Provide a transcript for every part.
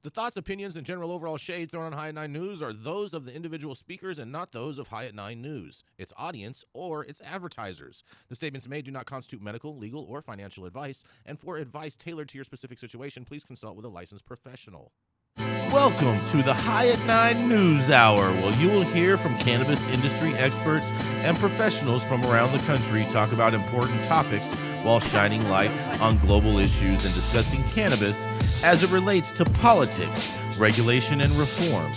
The thoughts, opinions, and general overall shade thrown on High at 9 News are those of the individual speakers and not those of High at 9 News, its audience, or its advertisers. The statements made do not constitute medical, legal, or financial advice, and for advice tailored to your specific situation, please consult with a licensed professional. Welcome to the High at 9 News Hour, where you will hear from cannabis industry experts and professionals from around the country talk about important topics while shining light on global issues and discussing cannabis as it relates to politics, regulation and reform,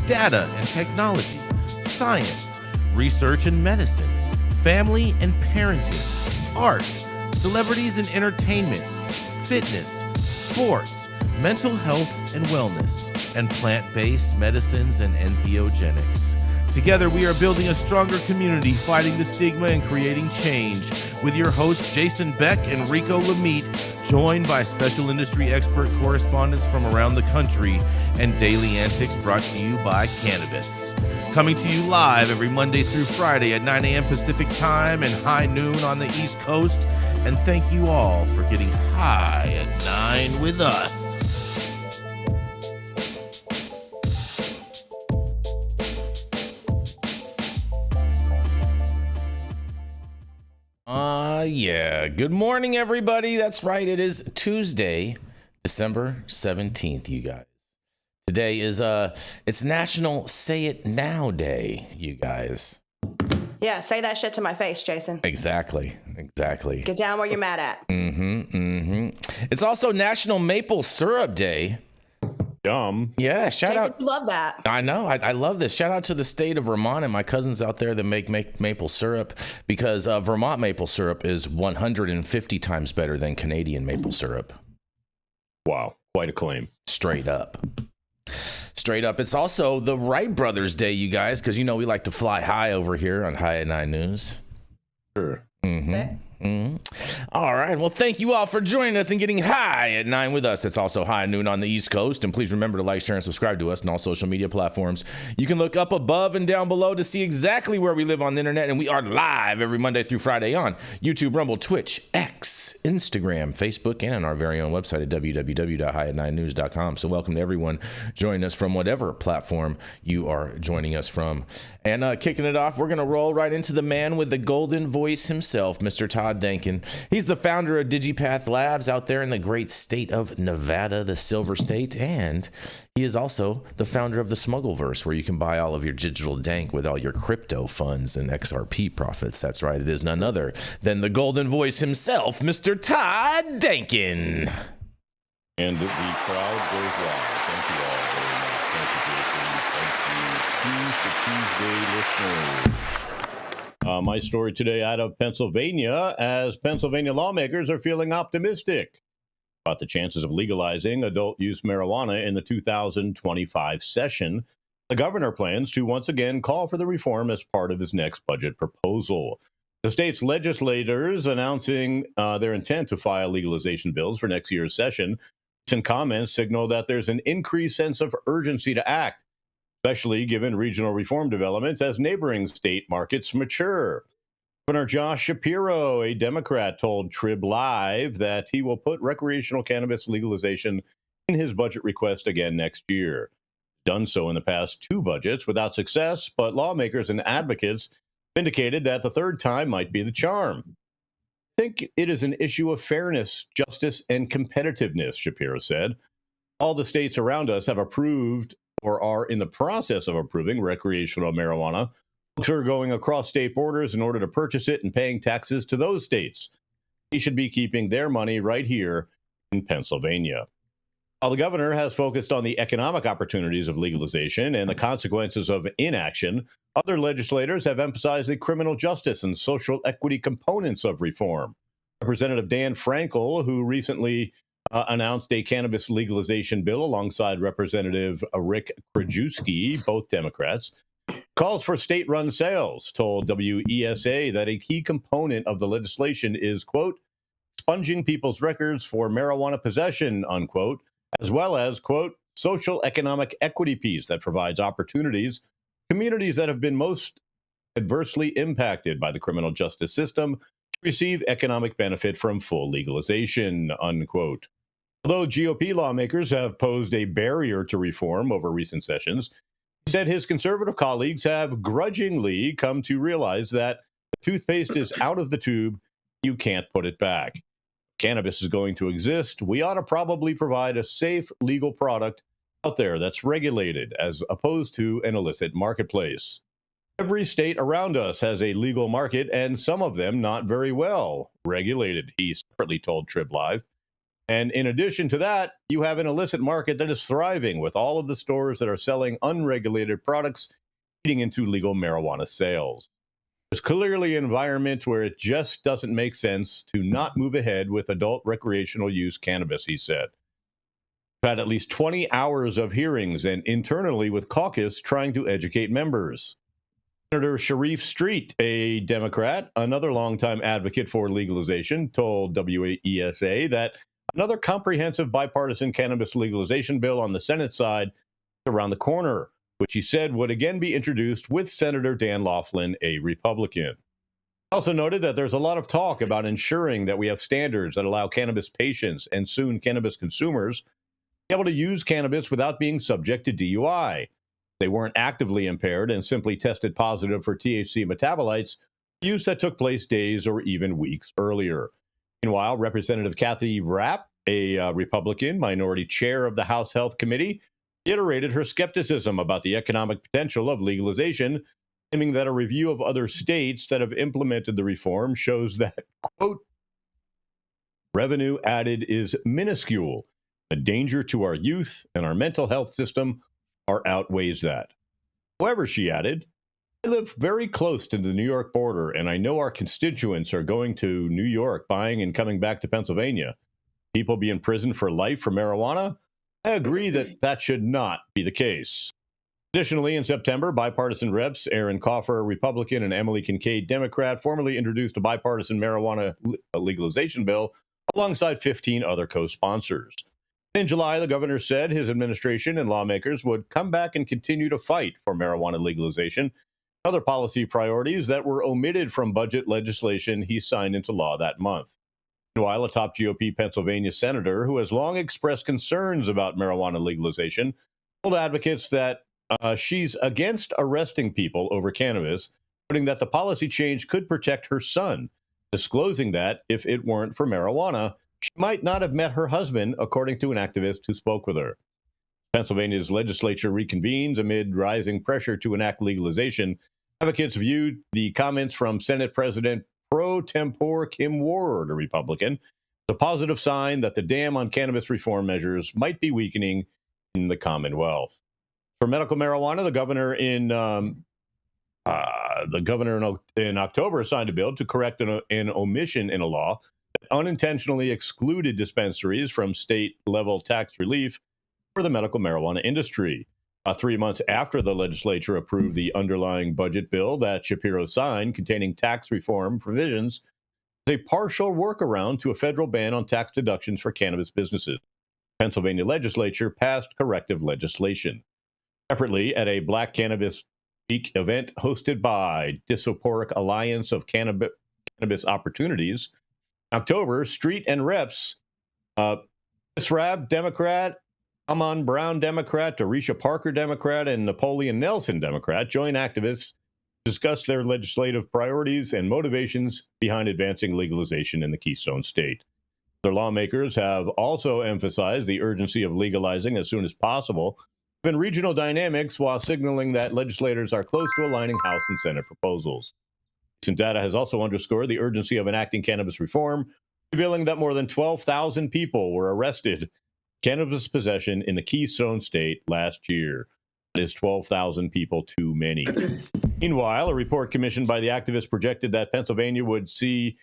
data and technology, science, research and medicine, family and parenting, art, celebrities and entertainment, fitness, sports, mental health and wellness, and plant-based medicines and entheogenics. Together, we are building a stronger community, fighting the stigma and creating change. With your hosts, Jason Beck and Rico Lamitte, joined by special industry expert correspondents from around the country, and daily antics brought to you by Cannabis. Coming to you live every Monday through Friday at 9 a.m. Pacific Time and high noon on the East Coast. And thank you all for getting high at 9 with us. Yeah. Good morning, everybody. That's right. It is Tuesday, December 17th, you guys. Today is it's National Say It Now Day, you guys. Yeah, say that shit to my face, Jason. Exactly. Get down where you're mad at. It's also National Maple Syrup Day. Dumb. Yeah, shout Jason, out. you love that. I know. I love this. Shout out to the state of Vermont and my cousins out there that make maple syrup, because Vermont maple syrup is 150 times better than Canadian maple syrup. Wow, quite a claim. Straight up. It's also the Wright Brothers Day, you guys, because you know we like to fly high over here on High at 9 News. Sure. All right. Well, thank you all for joining us and getting high at 9 with us. It's also high noon on the East Coast. And please remember to like, share, and subscribe to us on all social media platforms. You can look up above and down below to see exactly where we live on the internet. And we are live every Monday through Friday on YouTube, Rumble, Twitch, X, Instagram, Facebook, and on our very own website at www.highat9news.com. So welcome to everyone joining us from whatever platform you are joining us from. And kicking it off, we're going to roll right into the man with the golden voice himself, Mr. Todd Denkin. He's the founder of DigiPath Labs out there in the great state of Nevada, the Silver State, and he is also the founder of the Smuggleverse, where you can buy all of your digital dank with all your crypto funds and XRP profits. That's right, it is none other than the golden voice himself, Mr. Todd Denkin. And the crowd goes wild. Thank you all very much. Thank you, Jason. Thank you to Tuesday listeners. My story today out of Pennsylvania, as Pennsylvania lawmakers are feeling optimistic about the chances of legalizing adult use marijuana in the 2025 session. The governor plans to once again call for the reform as part of his next budget proposal. The state's legislators announcing their intent to file legalization bills for next year's session. Recent comments signal that there's an increased sense of urgency to act, especially given regional reform developments as neighboring state markets mature. Governor Josh Shapiro, a Democrat, told Trib Live that he will put recreational cannabis legalization in his budget request again next year. Done so in the past two budgets without success, but lawmakers and advocates indicated that the third time might be the charm. I think it is an issue of fairness, justice, and competitiveness, Shapiro said. All the states around us have approved or are in the process of approving recreational marijuana. Folks are going across state borders in order to purchase it and paying taxes to those states. They should be keeping their money right here in Pennsylvania. While the governor has focused on the economic opportunities of legalization and the consequences of inaction, other legislators have emphasized the criminal justice and social equity components of reform. Representative Dan Frankel, who recently announced a cannabis legalization bill alongside Representative Rick Krajewski, both Democrats, calls for state-run sales, told WESA that a key component of the legislation is, quote, expunging people's records for marijuana possession, unquote, as well as, quote, social economic equity piece that provides opportunities to communities that have been most adversely impacted by the criminal justice system to receive economic benefit from full legalization, unquote. Although GOP lawmakers have posed a barrier to reform over recent sessions, he said his conservative colleagues have grudgingly come to realize that the toothpaste is out of the tube. You can't put it back. Cannabis is going to exist. We ought to probably provide a safe legal product out there that's regulated as opposed to an illicit marketplace. Every state around us has a legal market, and some of them not very well regulated, he separately told Trib Live. And in addition to that, you have an illicit market that is thriving with all of the stores that are selling unregulated products eating into legal marijuana sales. There's clearly an environment where it just doesn't make sense to not move ahead with adult recreational use cannabis, he said. We've had at least 20 hours of hearings and internally with caucus trying to educate members. Senator Sharif Street, a Democrat, another longtime advocate for legalization, told WESA that another comprehensive bipartisan cannabis legalization bill on the Senate side is around the corner, which he said would again be introduced with Senator Dan Laughlin, a Republican. He also noted that there's a lot of talk about ensuring that we have standards that allow cannabis patients and soon cannabis consumers to be able to use cannabis without being subject to DUI. They weren't actively impaired and simply tested positive for THC metabolites, use that took place days or even weeks earlier. Meanwhile, Representative Kathy Rapp, a Republican minority chair of the House Health Committee, reiterated her skepticism about the economic potential of legalization, claiming that a review of other states that have implemented the reform shows that, quote, revenue added is minuscule. The danger to our youth and our mental health system far outweighs that. However, she added, I live very close to the New York border, and I know our constituents are going to New York, buying and coming back to Pennsylvania. People be in prison for life for marijuana? I agree that that should not be the case. Additionally, in September, bipartisan reps Aaron Coffer, Republican, and Emily Kincaid, Democrat, formally introduced a bipartisan marijuana legalization bill alongside 15 other co-sponsors. In July, the governor said his administration and lawmakers would come back and continue to fight for marijuana legalization, other policy priorities that were omitted from budget legislation he signed into law that month. Meanwhile, a top GOP Pennsylvania senator who has long expressed concerns about marijuana legalization told advocates that she's against arresting people over cannabis, noting that the policy change could protect her son, disclosing that if it weren't for marijuana, she might not have met her husband, according to an activist who spoke with her. Pennsylvania's legislature reconvenes amid rising pressure to enact legalization. Advocates viewed the comments from Senate President pro tempore Kim Ward, a Republican, as a positive sign that the dam on cannabis reform measures might be weakening in the Commonwealth. For medical marijuana, the governor in October signed a bill to correct an omission in a law that unintentionally excluded dispensaries from state-level tax relief for the medical marijuana industry. 3 months after the legislature approved the underlying budget bill that Shapiro signed, containing tax reform provisions, is a partial workaround to a federal ban on tax deductions for cannabis businesses. The Pennsylvania legislature passed corrective legislation. Separately, at a Black Cannabis Week event hosted by Dysporic Alliance of Cannabis Opportunities, in October, Street and Reps, Rab, Democrat, Amon Brown, Democrat, Dorisha Parker, Democrat, and Napoleon Nelson, Democrat, joined activists to discuss their legislative priorities and motivations behind advancing legalization in the Keystone State. Their lawmakers have also emphasized the urgency of legalizing as soon as possible, given regional dynamics, while signaling that legislators are close to aligning House and Senate proposals. Recent data has also underscored the urgency of enacting cannabis reform, revealing that more than 12,000 people were arrested cannabis possession in the Keystone State last year. That is 12,000 people too many. Meanwhile, a report commissioned by the activists projected that Pennsylvania would see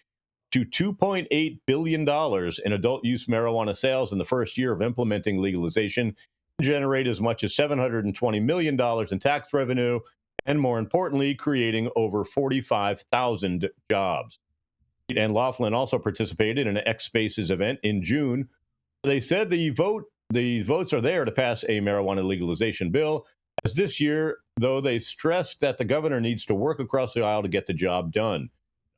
to $2.8 billion in adult use marijuana sales in the first year of implementing legalization, and generate as much as $720 million in tax revenue, and more importantly, creating over 45,000 jobs. And Laughlin also participated in an X Spaces event in June. They said the votes are there to pass a marijuana legalization bill. As this year, though, they stressed that the governor needs to work across the aisle to get the job done.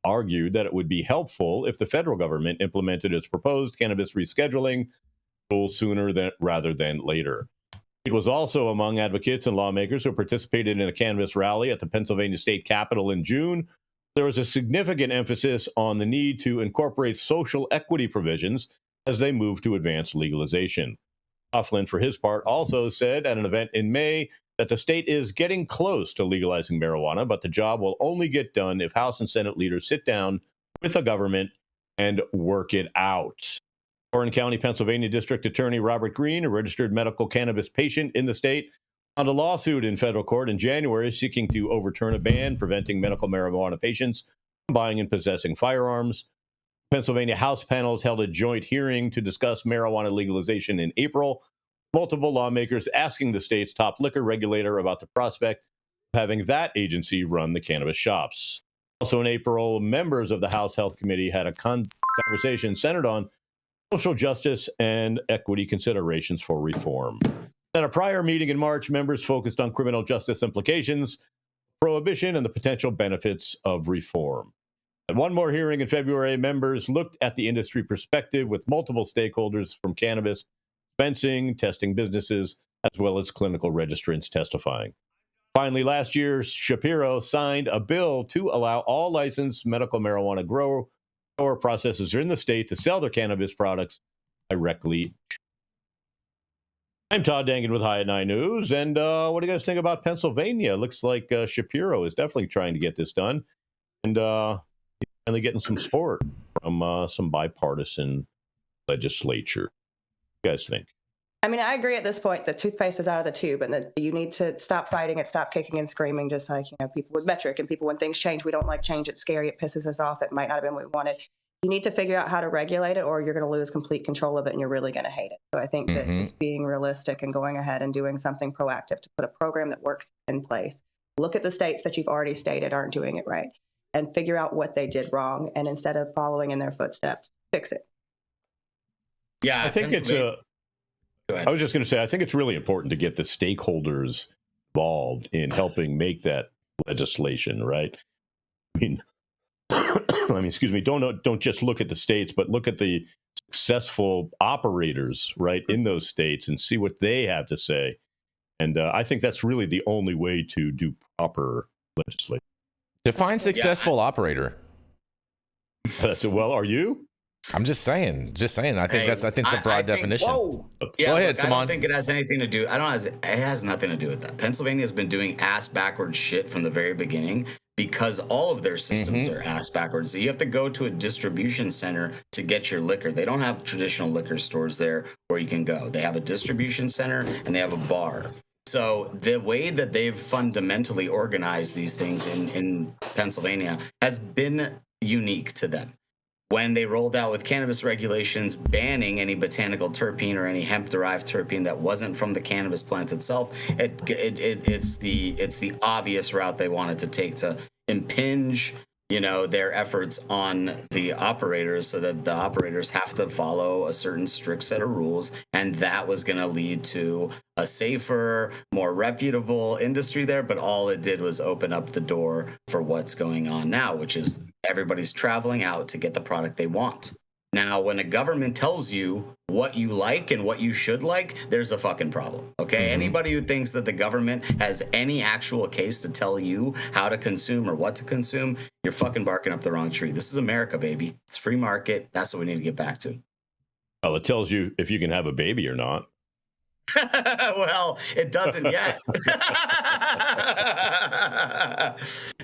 Argued that it would be helpful if the federal government implemented its proposed cannabis rescheduling. sooner rather than later. It was also among advocates and lawmakers who participated in a cannabis rally at the Pennsylvania State Capitol in June. There was a significant emphasis on the need to incorporate social equity provisions as they move to advance legalization. Coughlin, for his part, also said at an event in May that the state is getting close to legalizing marijuana, but the job will only get done if House and Senate leaders sit down with the government and work it out. Warren County, Pennsylvania District Attorney Robert Green, a registered medical cannabis patient in the state, filed a lawsuit in federal court in January seeking to overturn a ban preventing medical marijuana patients from buying and possessing firearms. Pennsylvania House panels held a joint hearing to discuss marijuana legalization in April. Multiple lawmakers asking the state's top liquor regulator about the prospect of having that agency run the cannabis shops. Also in April, members of the House Health Committee had a conversation centered on social justice and equity considerations for reform. At a prior meeting in March, members focused on criminal justice implications, prohibition, and the potential benefits of reform. At one more hearing in February, members looked at the industry perspective with multiple stakeholders from cannabis, dispensing, testing businesses, as well as clinical registrants testifying. Finally, last year, Shapiro signed a bill to allow all licensed medical marijuana grower processors in the state to sell their cannabis products directly. I'm Todd Dangan with High at 9 News, and what do you guys think about Pennsylvania? Looks like Shapiro is definitely trying to get this done, and finally getting some support from some bipartisan legislature. What do you guys think? I mean, I agree at this point that toothpaste is out of the tube and that you need to stop fighting it, stop kicking and screaming, just like, people with metric and people when things change, we don't like change. It's scary. It pisses us off. It might not have been what we wanted. You need to figure out how to regulate it or you're going to lose complete control of it and you're really going to hate it. So I think that just being realistic and going ahead and doing something proactive to put a program that works in place. Look at the states that you've already stated aren't doing it right and figure out what they did wrong. And instead of following in their footsteps, fix it. Yeah, I think it's I was just going to say, I think it's really important to get the stakeholders involved in helping make that legislation, right? I mean, excuse me, don't just look at the states, but look at the successful operators, right, in those states and see what they have to say. And I think that's really the only way to do proper legislation. Define successful operator. That's well, are you? I'm just saying. I think it's a broad definition. Whoa. Yeah, go ahead, Saman. I don't think it has anything to do. It has nothing to do with that. Pennsylvania has been doing ass backwards shit from the very beginning because all of their systems are ass backwards. So you have to go to a distribution center to get your liquor. They don't have traditional liquor stores there where you can go. They have a distribution center and they have a bar. So the way that they've fundamentally organized these things in Pennsylvania has been unique to them. When they rolled out with cannabis regulations banning any botanical terpene or any hemp-derived terpene that wasn't from the cannabis plant itself, it's the obvious route they wanted to take to impinge, their efforts on the operators so that the operators have to follow a certain strict set of rules, and that was going to lead to a safer, more reputable industry there. But all it did was open up the door for what's going on now, which is everybody's traveling out to get the product they want. Now, when a government tells you what you like and what you should like, there's a fucking problem, okay? Anybody who thinks that the government has any actual case to tell you how to consume or what to consume, you're fucking barking up the wrong tree. This is America, baby. It's free market. That's what we need to get back to. Well, it tells you if you can have a baby or not. Well, it doesn't yet.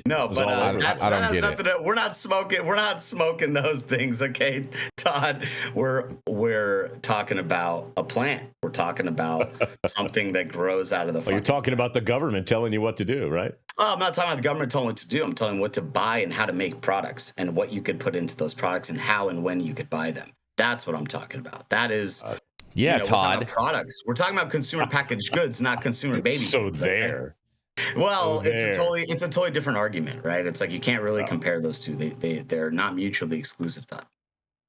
No, but that has nothing to. We're not smoking. We're not smoking those things, okay, Todd. We're talking about a plant. We're talking about something that grows out of the. Well, you're talking about the government telling you what to do, right? Well, I'm not talking about the government telling what to do. I'm telling you what to buy and how to make products and what you could put into those products and how and when you could buy them. That's what I'm talking about. That is. Yeah, Todd. We're products. We're talking about consumer packaged goods, not consumer baby so goods. There. Okay? Well, it's a totally different argument, right? It's like you can't really compare those two. They're not mutually exclusive, Todd.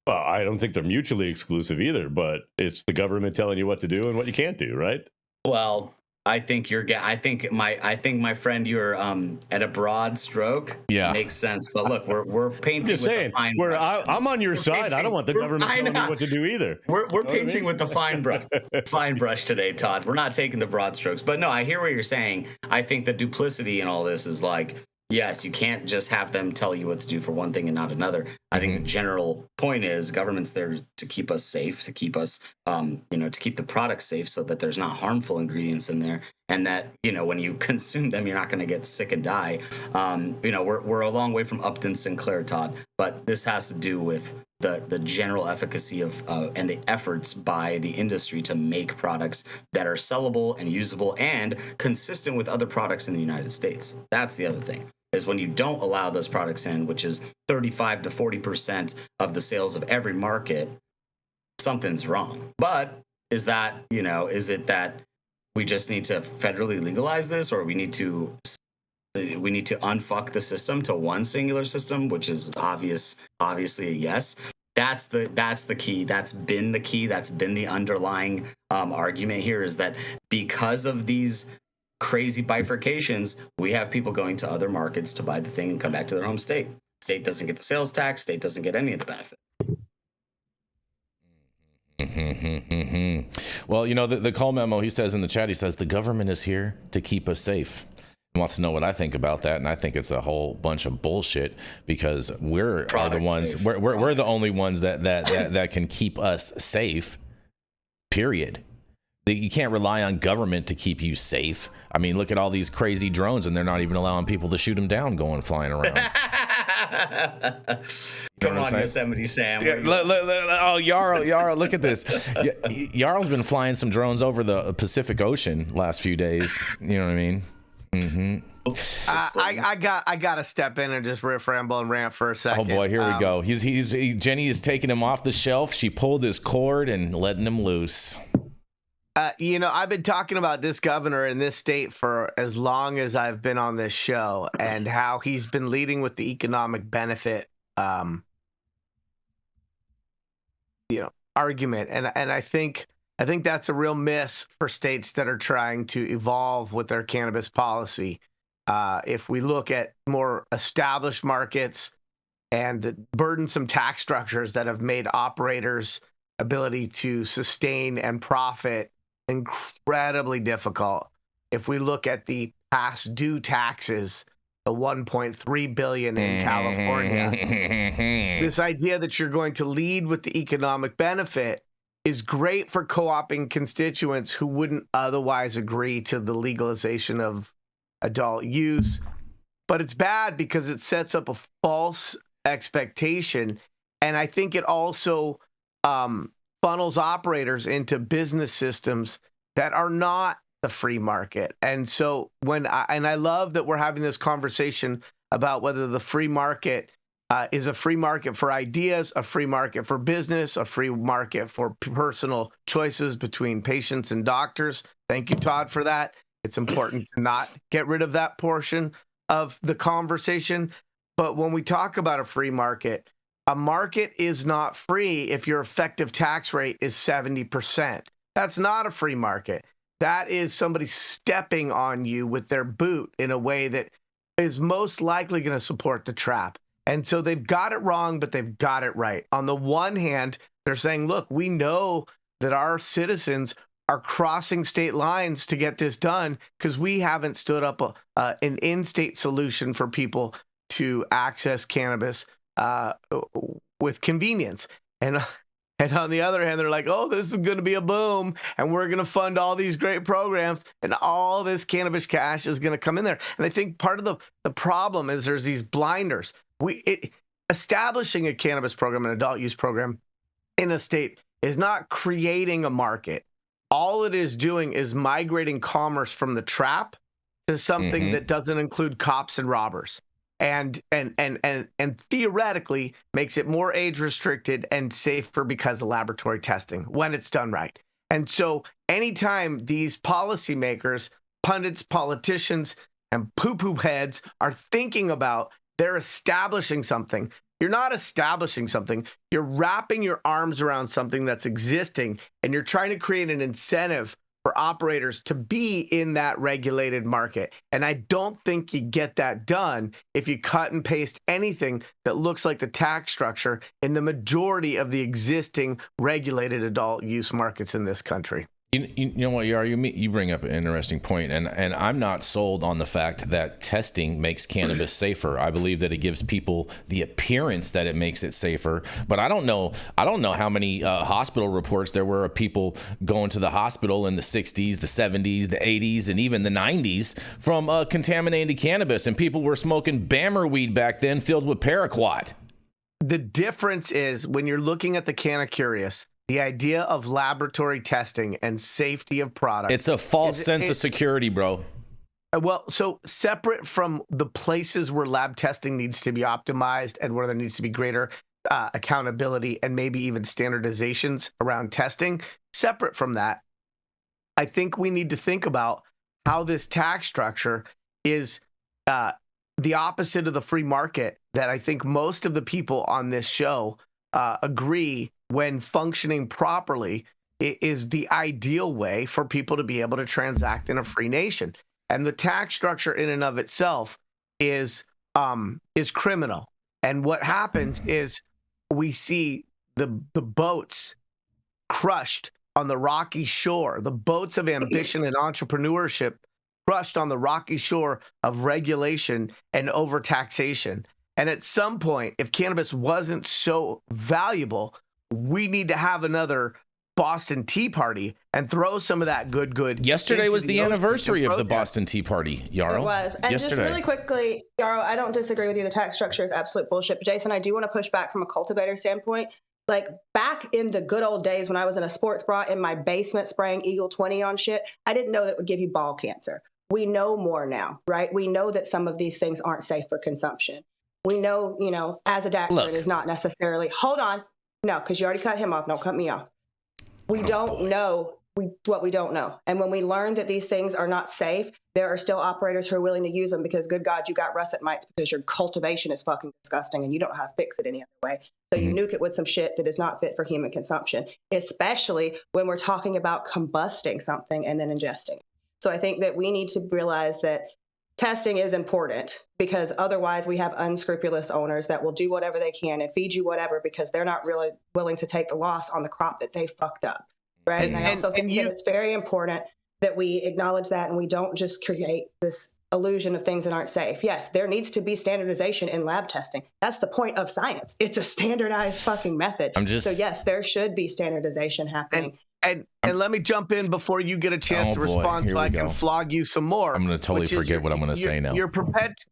Well, I don't think they're mutually exclusive either, but it's the government telling you what to do and what you can't do, right? Well, I think my friend, you're at a broad stroke. Yeah, makes sense. But look, we're painting. Just with saying, the fine brush. I'm on your side. I don't want the government telling me what to do either. We're painting with the fine brush today, Todd. We're not taking the broad strokes. But no, I hear what you're saying. I think the duplicity in all this is like, yes, you can't just have them tell you what to do for one thing and not another. I think the general point is government's there to keep us safe, to keep us, to keep the product safe so that there's not harmful ingredients in there. And that, when you consume them, you're not going to get sick and die. We're a long way from Upton Sinclair, Todd, but this has to do with the general efficacy of and the efforts by the industry to make products that are sellable and usable and consistent with other products in the United States. That's the other thing, is when you don't allow those products in, which is 35 to 40% of the sales of every market, something's wrong. But is it that we just need to federally legalize this, or we need to unfuck the system to one singular system, which is obviously a yes. That's the key. That's been the key. That's been the underlying argument here, is that because of these crazy bifurcations, we have people going to other markets to buy the thing and come back to their home state. State doesn't get the sales tax. State doesn't get any of the benefit. Well, the call memo, he says in the chat, he says the government is here to keep us safe. He wants to know what I think about that, and I think it's a whole bunch of bullshit, because we're the only ones that can keep us safe. Period. You can't rely on government to keep you safe. I mean, look at all these crazy drones, and they're not even allowing people to shoot them down flying around. Come on, Yosemite Sam. Yeah, Yarrow, look at this. Yarrow's been flying some drones over the Pacific Ocean last few days. You know what I mean? Mm-hmm. I gotta step in and just riff, ramble, and rant for a second. Oh boy, here we go. Jenny is taking him off the shelf. She pulled his cord and letting him loose. I've been talking about this governor in this state for as long as I've been on this show, and how he's been leading with the economic benefit, argument. And I think that's a real miss for states that are trying to evolve with their cannabis policy. If we look at more established markets and the burdensome tax structures that have made operators' ability to sustain and profit incredibly difficult. If we look at the past due taxes, the $1.3 billion in California, this idea that you're going to lead with the economic benefit is great for co-opting constituents who wouldn't otherwise agree to the legalization of adult use. But it's bad because it sets up a false expectation. And I think it also funnels operators into business systems that are not the free market. And so I love that we're having this conversation about whether the free market is a free market for ideas, a free market for business, a free market for personal choices between patients and doctors. Thank you, Todd, for that. It's important to not get rid of that portion of the conversation. But when we talk about a free market, a market is not free if your effective tax rate is 70%. That's not a free market. That is somebody stepping on you with their boot in a way that is most likely going to support the trap. And so they've got it wrong, but they've got it right. On the one hand, they're saying, look, we know that our citizens are crossing state lines to get this done because we haven't stood up an in-state solution for people to access cannabis with convenience. And on the other hand, they're like, oh, this is going to be a boom, and we're going to fund all these great programs, and all this cannabis cash is going to come in there. And I think part of the problem is there's these blinders. Establishing a cannabis program, an adult use program in a state is not creating a market. All it is doing is migrating commerce from the trap to something that doesn't include cops and robbers. And theoretically makes it more age restricted and safer because of laboratory testing when it's done right. And so anytime these policymakers, pundits, politicians, and poo-poo heads are thinking about they're establishing something, you're not establishing something. You're wrapping your arms around something that's existing, and you're trying to create an incentive for operators to be in that regulated market. And I don't think you get that done if you cut and paste anything that looks like the tax structure in the majority of the existing regulated adult use markets in this country. You know what, you bring up an interesting point, and I'm not sold on the fact that testing makes cannabis safer. I believe that it gives people the appearance that it makes it safer, but I don't know how many hospital reports there were of people going to the hospital in the 60s, the 70s, the 80s, and even the 90s from contaminated cannabis, and people were smoking Bammer weed back then filled with paraquat. The difference is when you're looking at the Canna Curious, the idea of laboratory testing and safety of product. It's a false sense of security, bro. Well, so separate from the places where lab testing needs to be optimized and where there needs to be greater accountability and maybe even standardizations around testing, separate from that, I think we need to think about how this tax structure is the opposite of the free market that I think most of the people on this show agree when functioning properly, it is the ideal way for people to be able to transact in a free nation. And the tax structure in and of itself is criminal. And what happens is we see the boats crushed on the rocky shore, the boats of ambition and entrepreneurship crushed on the rocky shore of regulation and overtaxation. And at some point, if cannabis wasn't so valuable, we need to have another Boston Tea Party and throw some of that good. Yesterday was the anniversary of the Boston Tea Party, Yarrow. It was. And yesterday. Just really quickly, Yarrow, I don't disagree with you. The tax structure is absolute bullshit. But Jason, I do want to push back from a cultivator standpoint. Like back in the good old days when I was in a sports bra in my basement spraying Eagle 20 on shit, I didn't know that would give you ball cancer. We know more now, right? We know that some of these things aren't safe for consumption. We know, Azadirachtin is not necessarily, hold on. No, because you already cut him off. Don't cut me off. We don't know what we don't know. And when we learn that these things are not safe, there are still operators who are willing to use them because, good God, you got russet mites because your cultivation is fucking disgusting and you don't know how to fix it any other way. So you nuke it with some shit that is not fit for human consumption, especially when we're talking about combusting something and then ingesting it. So I think that we need to realize that testing is important because otherwise we have unscrupulous owners that will do whatever they can and feed you whatever because they're not really willing to take the loss on the crop that they fucked up, right? And I also think that it's very important that we acknowledge that and we don't just create this illusion of things that aren't safe. Yes, there needs to be standardization in lab testing. That's the point of science. It's a standardized fucking method. So yes, there should be standardization happening. And let me jump in before you get a chance to respond so I can flog you some more. I'm going to totally forget what I'm going to say now. You're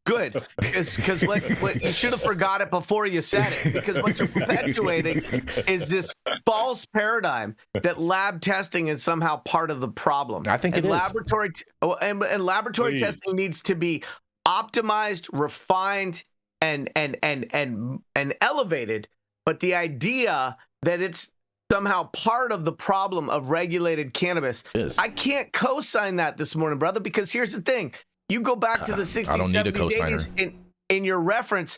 good, because what you should have forgot it before you said it, because what you're perpetuating is this false paradigm that lab testing is somehow part of the problem. I think it is. Laboratory testing needs to be optimized, refined, and elevated. But the idea that it's somehow part of the problem of regulated cannabis. Yes. I can't co-sign that this morning, brother, because here's the thing. You go back to the 60s, 70s, 80s in your reference.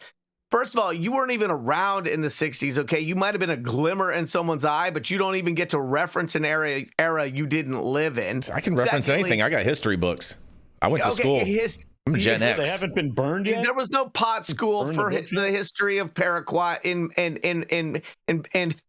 First of all, you weren't even around in the 60s, okay? You might have been a glimmer in someone's eye, but you don't even get to reference an era you didn't live in. I can reference anything. I got history books. I went to school. I'm Gen X. They haven't been burned yet? There was no pot school for the history of paraquat in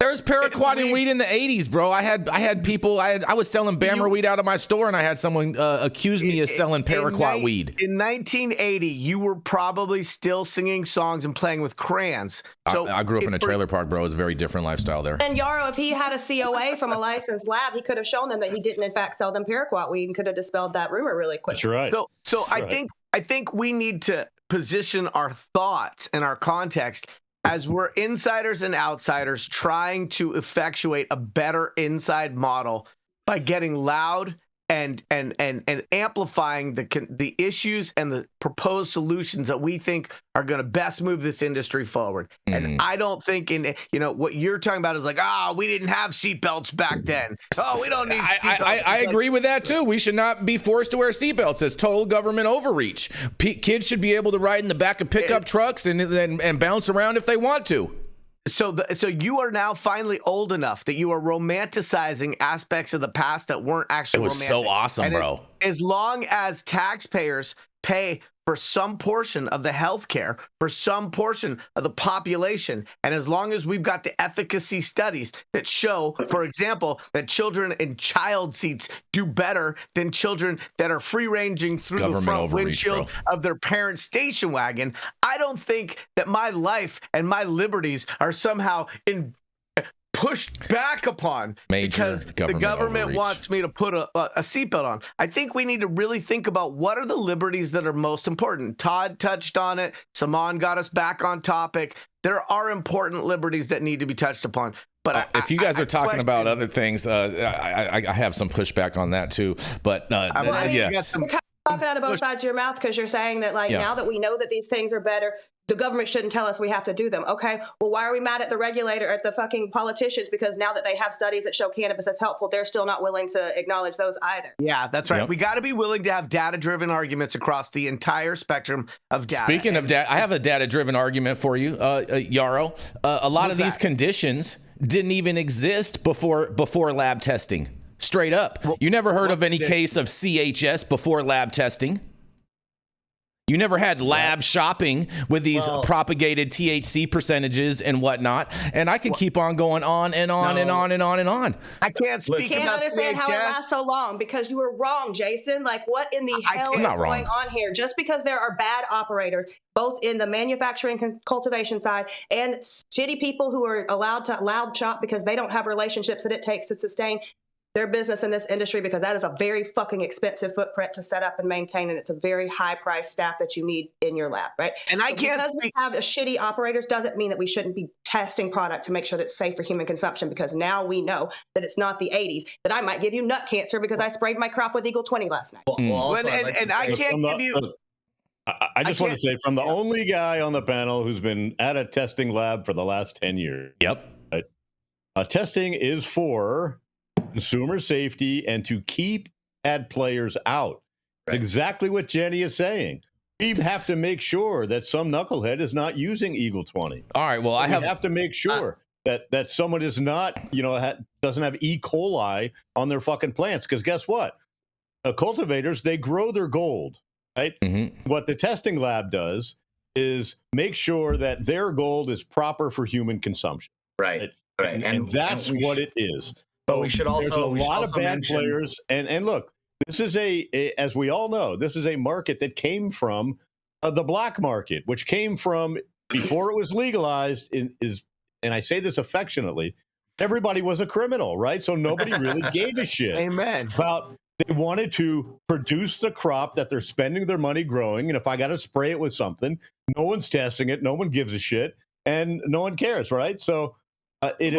There's paraquat in weed in the 80s, bro. I had people, I was selling Bammer weed out of my store and I had someone accuse me of selling paraquat weed. In 1980, you were probably still singing songs and playing with crayons. So I grew up in a trailer park, bro. It was a very different lifestyle there. And Yarrow, if he had a COA from a licensed lab, he could have shown them that he didn't in fact sell them paraquat weed and could have dispelled that rumor really quick. That's right. So I think we need to position our thoughts and our context as we're insiders and outsiders trying to effectuate a better inside model by getting loud and amplifying the issues and the proposed solutions that we think are going to best move this industry forward. And I don't think what you're talking about is like, we didn't have seatbelts back then. We don't need seatbelts. I agree with that too. We should not be forced to wear seatbelts. It's total government overreach. Kids should be able to ride in the back of pickup trucks and bounce around if they want to. So you are now finally old enough that you are romanticizing aspects of the past that weren't actually It was romantic. so awesome, And bro. As long as taxpayers pay for some portion of the healthcare, for some portion of the population, and as long as we've got the efficacy studies that show, for example, that children in child seats do better than children that are free-ranging through the front windshield of their parents' station wagon, I don't think that my life and my liberties are somehow pushed back upon because the government overreach. wants me to put a seatbelt on. I think we need to really think about what are the liberties that are most important. Todd touched on it. Saman got us back on topic. There are important liberties that need to be touched upon. But if you guys are talking about other things, I have some pushback on that too. But yeah. Talking out of both sides of your mouth because you're saying that now that we know that these things are better, the government shouldn't tell us we have to do them. Okay, well, why are we mad at the regulator, at the fucking politicians? Because now that they have studies that show cannabis is helpful, they're still not willing to acknowledge those either. Yeah, that's right. Yep. We got to be willing to have data-driven arguments across the entire spectrum of data. Speaking of data, I have a data-driven argument for you, Yarrow. A lot of these conditions didn't even exist before lab testing. Straight up. You never heard of any case of CHS before lab testing? You never had lab shopping with these propagated THC percentages and whatnot. And I could keep on going on and on and on and on and on. I can't speak. Can't understand how it lasts so long because you were wrong, Jason. Like, what in the hell is going on here? Just because there are bad operators, both in the manufacturing and cultivation side, and shitty people who are allowed to lab shop because they don't have relationships that it takes to sustain their business in this industry, because that is a very fucking expensive footprint to set up and maintain, and it's a very high price staff that you need in your lab, right? And because we have a shitty operators doesn't mean that we shouldn't be testing product to make sure that it's safe for human consumption, because now we know that it's not the 80s, that I might give you nut cancer because I sprayed my crop with Eagle 20 last night. I can't give you... I just want to say, from the only guy on the panel who's been at a testing lab for the last 10 years. Yep. Right? Testing is for consumer safety and to keep bad players out. Right. Exactly what Jenny is saying. We have to make sure that some knucklehead is not using Eagle 20. All right. Well, we have to make sure that someone is not, doesn't have E. coli on their fucking plants. Because guess what? Cultivators, they grow their gold, right? Mm-hmm. What the testing lab does is make sure that their gold is proper for human consumption. Right. And that's what it is. But we should also there's a lot of bad players, and look, this is as we all know, this is a market that came from the black market, which came from before it was legalized. And I say this affectionately, everybody was a criminal, right? So nobody really gave a shit. Amen. About they wanted to produce the crop that they're spending their money growing, and if I got to spray it with something, no one's testing it, no one gives a shit, and no one cares, right? So it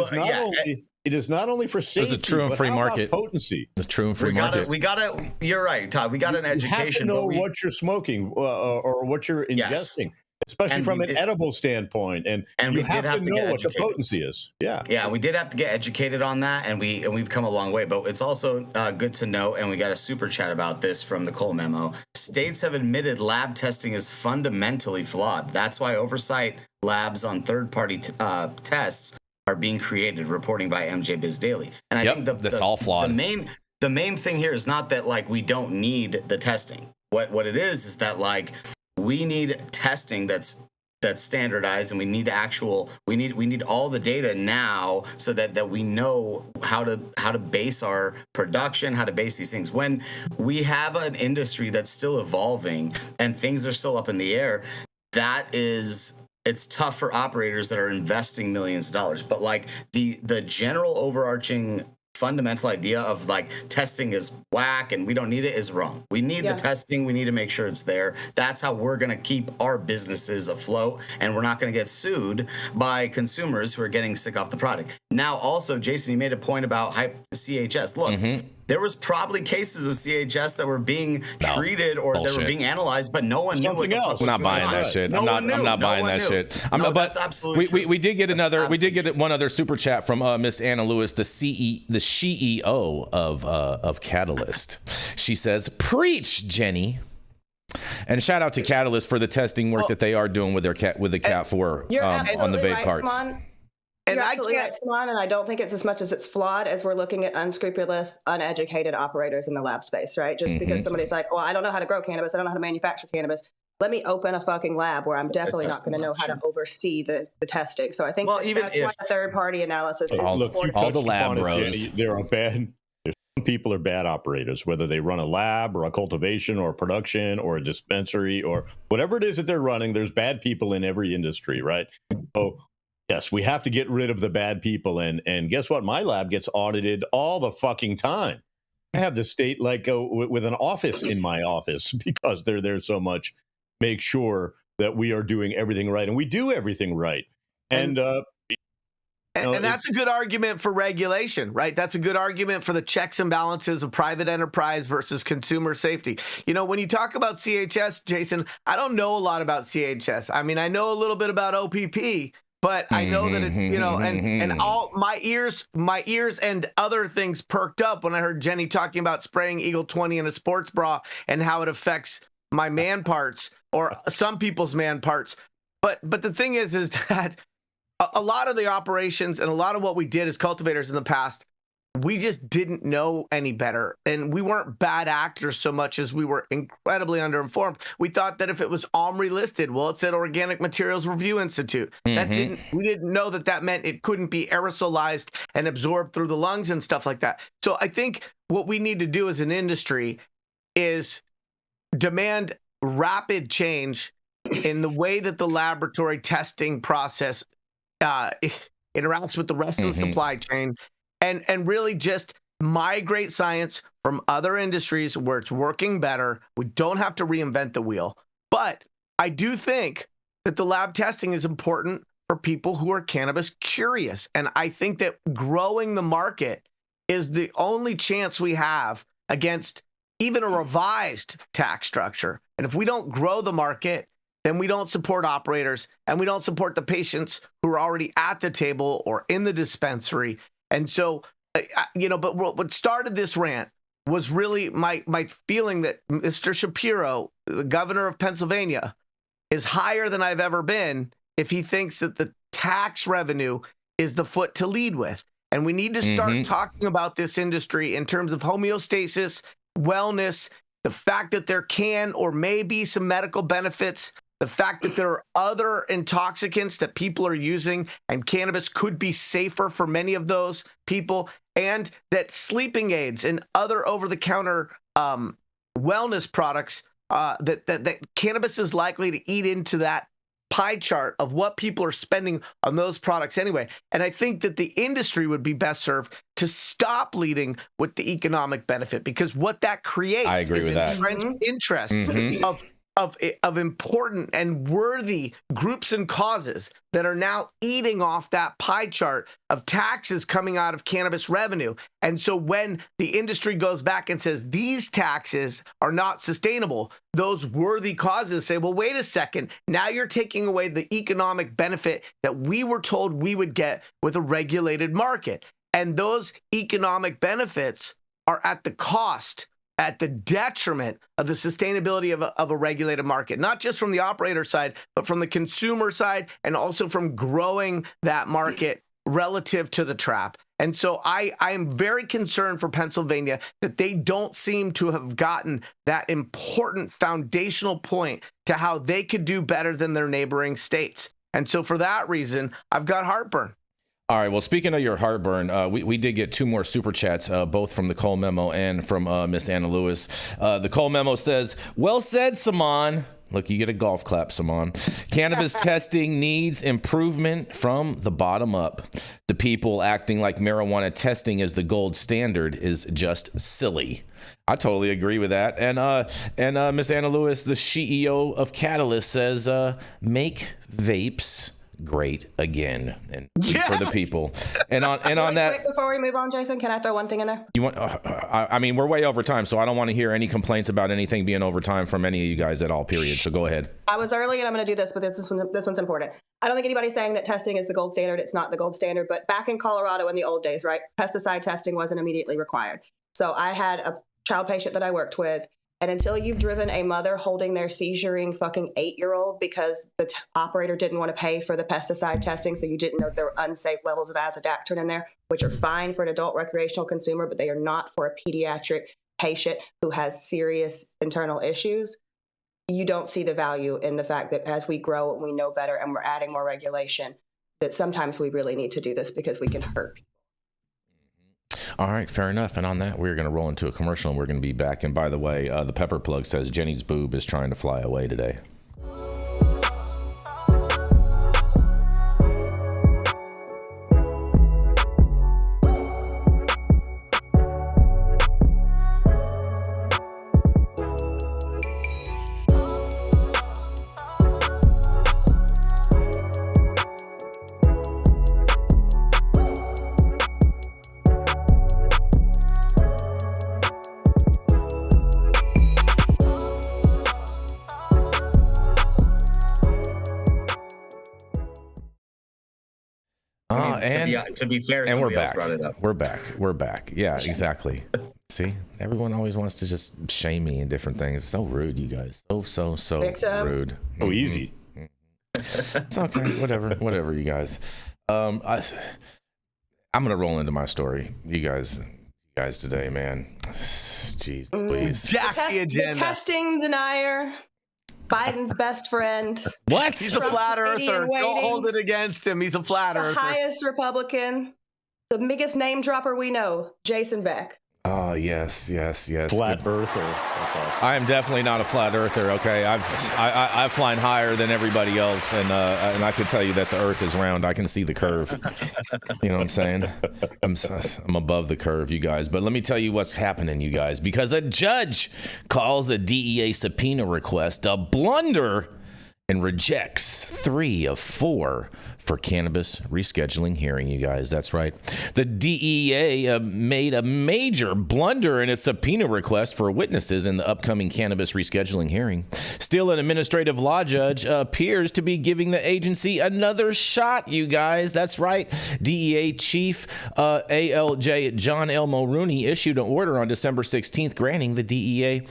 is not only for safety, it's a true and free market. Potency. It's true and free market. We gotta. You're right, Todd. We got an education. You have to know what you're smoking or what you're ingesting, especially from an edible standpoint. And you have to know what the potency is. Yeah, we did have to get educated on that, and we've come a long way. But it's also good to know, and we got a super chat about this from the Cole memo. States have admitted lab testing is fundamentally flawed. That's why oversight labs on third-party tests are being created, reporting by MJ Biz Daily. And I think that's all flawed. The main thing here is not that we don't need the testing. What it is that we need testing that's standardized, and we need all the data now so that we know how to base our production, how to base these things. When we have an industry that's still evolving and things are still up in the air, it's tough for operators that are investing millions of dollars. But the general overarching fundamental idea of testing is whack and we don't need it is wrong. We need the testing. We need to make sure it's there. That's how we're going to keep our businesses afloat, and we're not going to get sued by consumers who are getting sick off the product. Now, also, Jason, you made a point about CHS. Look, there was probably cases of CHS that were being treated or that were being analyzed, but no one knew what the fuck was I'm not buying that shit. I'm not buying that shit. That's absolutely true. We did get one other super chat from Miss Anna Lewis, the CEO of Catalyst. She says, "Preach, Jenny." And shout out to Catalyst for the testing work that they are doing with the Cat 4 on the vape carts. Saman. And You're I absolutely can't. right, Saman, and I don't think it's as much as it's flawed as we're looking at unscrupulous, uneducated operators in the lab space, right? Just because somebody's like, well, I don't know how to grow cannabis, I don't know how to manufacture cannabis. Let me open a fucking lab where I'm definitely not going to know how to oversee the testing. So I think that's why the third-party analysis is important. All the lab bros. Jenny, some people are bad operators, whether they run a lab or a cultivation or a production or a dispensary or whatever it is that they're running. There's bad people in every industry, right? So yes, we have to get rid of the bad people. And guess what? My lab gets audited all the fucking time. I have the state with an office in my office because they're there so much. Make sure that we are doing everything right, and we do everything right. And that's a good argument for regulation, right? That's a good argument for the checks and balances of private enterprise versus consumer safety. You know, when you talk about CHS, Jason, I don't know a lot about CHS. I mean, I know a little bit about OPP, but I know that it's, you know, and all my ears and other things perked up when I heard Jenny talking about spraying Eagle 20 in a sports bra and how it affects my man parts or some people's man parts. But the thing is that a lot of the operations and a lot of what we did as cultivators in the past, we just didn't know any better. And we weren't bad actors so much as we were incredibly underinformed. We thought that if it was OMRI listed, well, it said Organic Materials Review Institute. We didn't know that meant it couldn't be aerosolized and absorbed through the lungs and stuff like that. So I think what we need to do as an industry is demand rapid change in the way that the laboratory testing process interacts with the rest of the supply chain, and really just migrate science from other industries where it's working better. We don't have to reinvent the wheel. But I do think that the lab testing is important for people who are cannabis curious. And I think that growing the market is the only chance we have against even a revised tax structure. And if we don't grow the market, then we don't support operators and we don't support the patients who are already at the table or in the dispensary. And so, you know, but what started this rant was really my feeling that Mr. Shapiro, the governor of Pennsylvania, is higher than I've ever been if he thinks that the tax revenue is the foot to lead with. And we need to start talking about this industry in terms of homeostasis, wellness, the fact that there can or may be some medical benefits, the fact that there are other intoxicants that people are using and cannabis could be safer for many of those people, and that sleeping aids and other over-the-counter wellness products, that cannabis is likely to eat into that pie chart of what people are spending on those products anyway. And I think that the industry would be best served to stop leading with the economic benefit, because what that creates is entrenched interests of important and worthy groups and causes that are now eating off that pie chart of taxes coming out of cannabis revenue. And so when the industry goes back and says these taxes are not sustainable, those worthy causes say, well, wait a second, now you're taking away the economic benefit that we were told we would get with a regulated market. And those economic benefits are at the cost, at the detriment of the sustainability of a regulated market, not just from the operator side, but from the consumer side, and also from growing that market relative to the trap. And so I am very concerned for Pennsylvania that they don't seem to have gotten that important foundational point to how they could do better than their neighboring states. And so for that reason, I've got heartburn. All right. Well, speaking of your heartburn, we did get two more super chats, both from the Cole Memo and from Miss Anna Lewis. The Cole Memo says, well said, Saman. Look, you get a golf clap, Saman. Cannabis testing needs improvement from the bottom up. The people acting like marijuana testing is the gold standard is just silly. I totally agree with that. And Miss Anna Lewis, the CEO of Catalyst, says, make vapes great again, and for the people. And on that, quick, before we move on, Jason, can I throw one thing in there? You want? I mean, we're way over time, so I don't want to hear any complaints about anything being over time from any of you guys at all. Period. So go ahead. I was early, and I'm going to do this, but this one's important. I don't think anybody's saying that testing is the gold standard. It's not the gold standard. But back in Colorado in the old days, right, pesticide testing wasn't immediately required. So I had a child patient that I worked with, And until you've driven a mother holding their seizuring fucking 8-year-old because the operator didn't want to pay for the pesticide testing, so you didn't know there were unsafe levels of azodactrin in there, which are fine for an adult recreational consumer, but they are not for a pediatric patient who has serious internal issues, you don't see the value in the fact that as we grow and we know better and we're adding more regulation, that sometimes we really need to do this because we can hurt people. All right, fair enough. And on that, we're going to roll into a commercial and we're going to be back. And by the way, the Pepper Plug says Jenny's boob is trying to fly away today. To be fair, and we're somebody else back. brought it up. We're back. Yeah, exactly. See, everyone always wants to just shame me and different things. So rude, you guys. So rude. Oh, easy. It's okay. Whatever, you guys. I'm gonna roll into my story. You guys today, man. Jeez, please. The testing denier. Biden's best friend. What? He's a flat earther. Don't hold it against him. He's a flat earther. The highest Republican. The biggest name dropper we know, Jason Beck. Oh, yes. Flat earther. That's awesome. I am definitely not a flat earther. Okay, I've flying higher than everybody else, and I can tell you that the Earth is round. I can see the curve. You know what I'm saying? I'm above the curve, you guys. But let me tell you what's happening, you guys, because a judge calls a DEA subpoena request a blunder and rejects 3 of 4 for cannabis rescheduling hearing, you guys. That's right. The DEA made a major blunder in its subpoena request for witnesses in the upcoming cannabis rescheduling hearing. Still, an administrative law judge appears to be giving the agency another shot, you guys. That's right. DEA Chief ALJ John L. Mulrooney issued an order on December 16th granting the DEA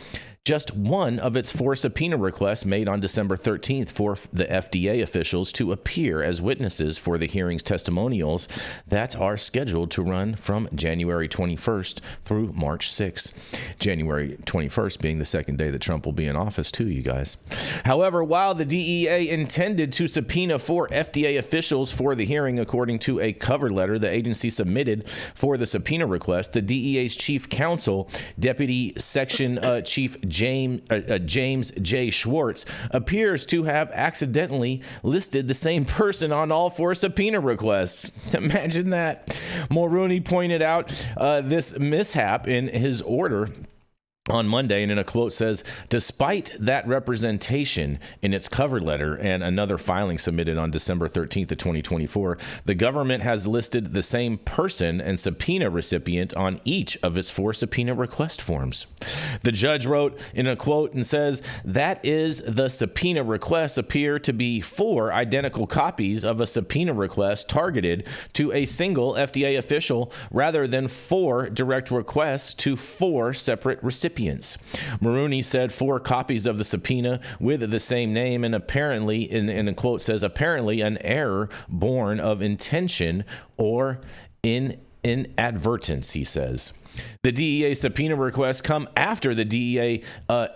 just one of its 4 subpoena requests made on December 13th for the FDA officials to appear as witnesses for the hearing's testimonials that are scheduled to run from January 21st through March 6th. January 21st being the second day that Trump will be in office too, you guys. However, while the DEA intended to subpoena 4 FDA officials for the hearing, according to a cover letter the agency submitted for the subpoena request, the DEA's chief counsel, Deputy Section Chief James J. Schwartz, appears to have accidentally listed the same person on all 4 subpoena requests. Imagine that. Mulrooney pointed out this mishap in his order on Monday, and in a quote says, despite that representation in its cover letter and another filing submitted on December 13th of 2024, the government has listed the same person and subpoena recipient on each of its 4 subpoena request forms. The judge wrote in a quote and says, that is, the subpoena requests appear to be 4 identical copies of a subpoena request targeted to a single FDA official rather than 4 direct requests to 4 separate recipients. Mulrooney said 4 copies of the subpoena with the same name, and apparently, in a quote says, apparently an error born of intention or inadvertence, he says. The DEA subpoena requests come after the DEA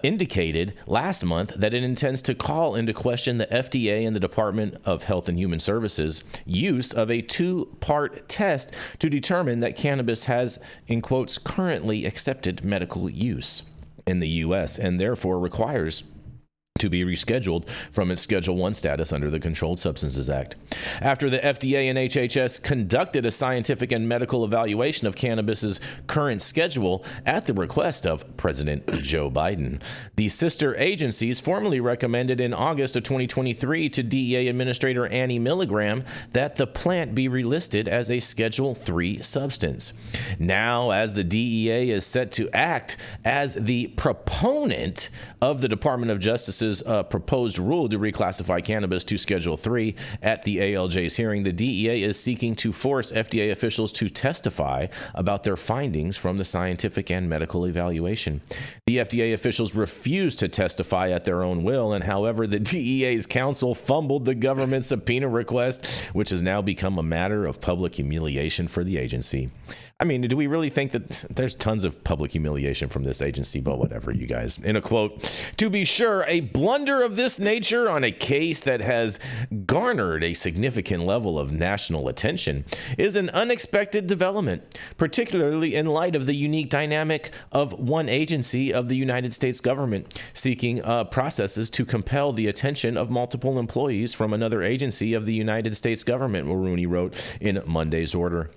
indicated last month that it intends to call into question the FDA and the Department of Health and Human Services use of a 2-part test to determine that cannabis has, in quotes, currently accepted medical use in the U.S. and therefore requires to be rescheduled from its Schedule 1 status under the Controlled Substances Act. After the FDA and HHS conducted a scientific and medical evaluation of cannabis's current schedule at the request of President Joe Biden, the sister agencies formally recommended in August of 2023 to DEA Administrator Annie Milligram that the plant be relisted as a Schedule 3 substance. Now, as the DEA is set to act as the proponent of the Department of Justice's Congress's proposed rule to reclassify cannabis to Schedule 3 at the ALJ's hearing, the DEA is seeking to force FDA officials to testify about their findings from the scientific and medical evaluation. The FDA officials refused to testify at their own will, and however, the DEA's counsel fumbled the government subpoena request, which has now become a matter of public humiliation for the agency. I mean, do we really think that there's tons of public humiliation from this agency? But whatever, you guys. In a quote, to be sure, a blunder of this nature on a case that has garnered a significant level of national attention is an unexpected development, particularly in light of the unique dynamic of one agency of the United States government seeking processes to compel the attention of multiple employees from another agency of the United States government, Mulrooney wrote in Monday's order.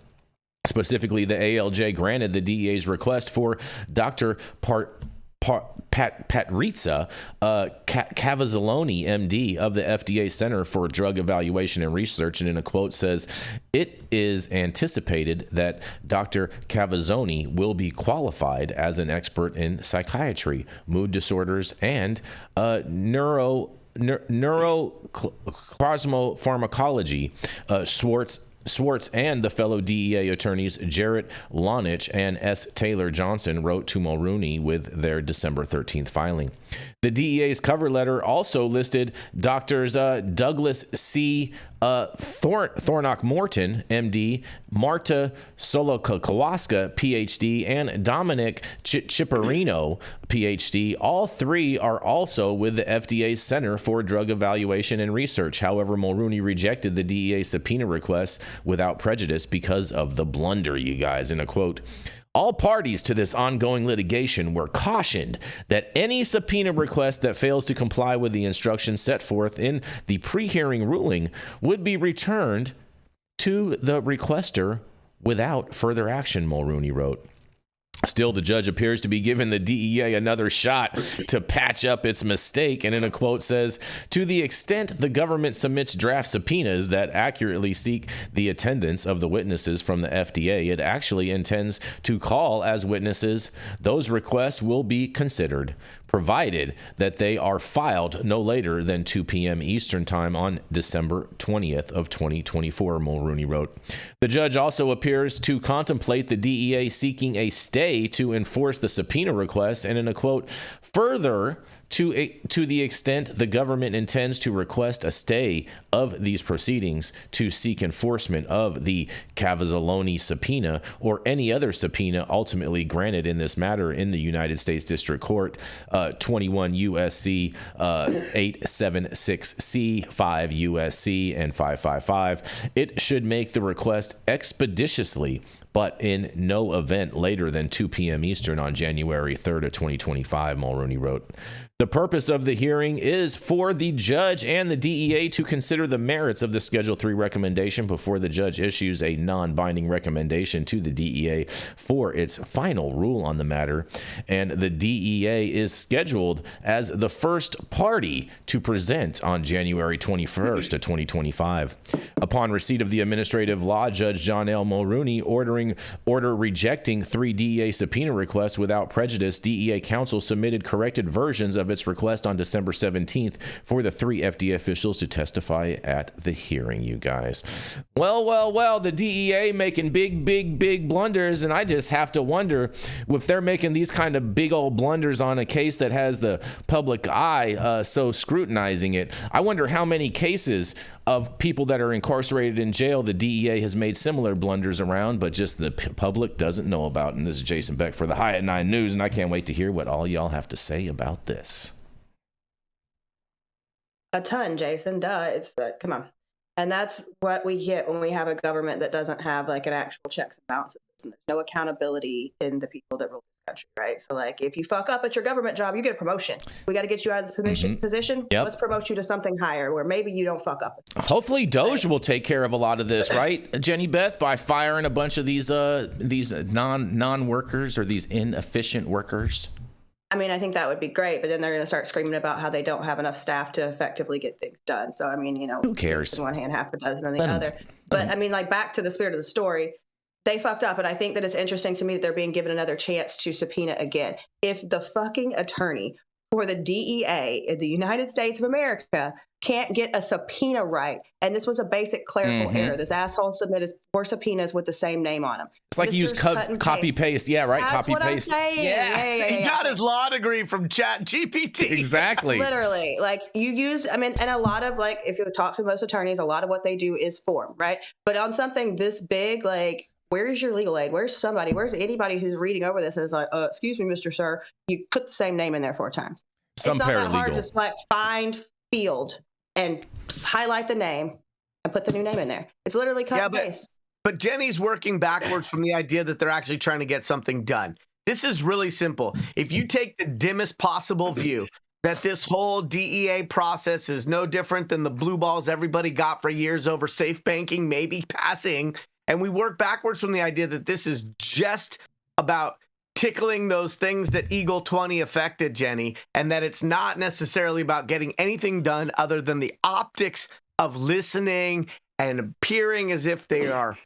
Specifically, the ALJ granted the DEA's request for Dr. Patrizia Cavazzoloni, MD, of the FDA Center for Drug Evaluation and Research, and in a quote says, it is anticipated that Dr. Cavazzoni will be qualified as an expert in psychiatry, mood disorders, and neuropharmacology. Swartz and the fellow DEA attorneys Jarrett Lonich and S. Taylor Johnson wrote to Mulrooney with their December 13th filing. The DEA's cover letter also listed Doctors Douglas C. Thornock Morton, MD, Marta Solokowaska, PhD, and Dominic Ciparino, PhD. All three are also with the FDA's Center for Drug Evaluation and Research. However, Mulrooney rejected the DEA subpoena request without prejudice because of the blunder, you guys. In a quote, all parties to this ongoing litigation were cautioned that any subpoena request that fails to comply with the instructions set forth in the pre-hearing ruling would be returned to the requester without further action, Mulrooney wrote. Still, the judge appears to be giving the DEA another shot to patch up its mistake, and in a quote says, to the extent the government submits draft subpoenas that accurately seek the attendance of the witnesses from the FDA, it actually intends to call as witnesses. Those requests will be considered, provided that they are filed no later than 2 p.m. Eastern Time on December 20th of 2024, Mulrooney wrote. The judge also appears to contemplate the DEA seeking a stay to enforce the subpoena request, and in a quote, further, to the extent the government intends to request a stay of these proceedings to seek enforcement of the Cavazzoloni subpoena or any other subpoena ultimately granted in this matter in the United States District Court, 21 U.S.C. 876C, 5 U.S.C., and 555, it should make the request expeditiously, but in no event later than 2 p.m. Eastern on January 3rd of 2025, Mulrooney wrote. The purpose of the hearing is for the judge and the DEA to consider the merits of the Schedule 3 recommendation before the judge issues a non-binding recommendation to the DEA for its final rule on the matter. And the DEA is scheduled as the first party to present on January 21st of 2025. Upon receipt of the administrative law judge John L. Mulrooney order rejecting 3 DEA subpoena requests without prejudice, DEA counsel submitted corrected versions of its request on December 17th for the 3 FDA officials to testify at the hearing, you guys. Well, the DEA making big blunders, and I just have to wonder if they're making these kind of big old blunders on a case that has the public eye so scrutinizing it. I wonder how many cases of people that are incarcerated in jail the DEA has made similar blunders around, but just the public doesn't know about. And this is Jason Beck for the High at 9 News, and I can't wait to hear what all y'all have to say about this. A ton, Jason. Duh. It's that. Come on. And that's what we get when we have a government that doesn't have like an actual checks and balances. And there's no accountability in the people that rule this country, right? So like if you fuck up at your government job, you get a promotion. We got to get you out of this position. Yep. Let's promote you to something higher where maybe you don't fuck up. Hopefully Doge will take care of a lot of this, right, Jenny Beth, by firing a bunch of these non-workers or these inefficient workers. I mean, I think that would be great, but then they're going to start screaming about how they don't have enough staff to effectively get things done. So, I mean, who cares? In one hand, half a dozen in the other. But I mean, like back to the spirit of the story, they fucked up. And I think that it's interesting to me that they're being given another chance to subpoena again. If the fucking attorney for the DEA in the United States of America can't get a subpoena right. And this was a basic clerical error. This asshole submitted 4 subpoenas with the same name on them. It's like you use copy paste. Yeah, right. That's copy what paste. I'm saying. Yeah. He got his law degree from Chat GPT. Exactly. Literally. Like you use, I mean, and a lot of like, if you talk to most attorneys, a lot of what they do is form, right? But on something this big, like, where's your legal aid? Where's somebody? Where's anybody who's reading over this and is like, excuse me, Mr. Sir, you put the same name in there 4 times. Some it's not paralegal. that hard. Just like find field and highlight the name and put the new name in there. It's literally cut and paste. But Jenny's working backwards from the idea that they're actually trying to get something done. This is really simple. If you take the dimmest possible view that this whole DEA process is no different than the blue balls everybody got for years over safe banking maybe passing, and we work backwards from the idea that this is just about tickling those things that Eagle 20 affected, Jenny, and that it's not necessarily about getting anything done other than the optics of listening and appearing as if they are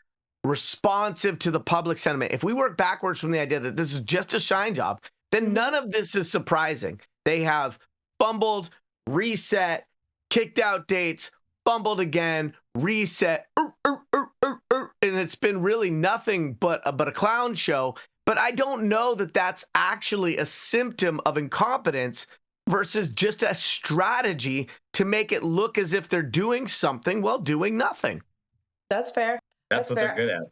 responsive to the public sentiment. If we work backwards from the idea that this is just a shine job, then none of this is surprising. They have fumbled, reset, kicked out dates, fumbled again, reset, and it's been really nothing but a clown show. But I don't know that that's actually a symptom of incompetence versus just a strategy to make it look as if they're doing something while doing nothing. That's fair. That's what fair. they're good at.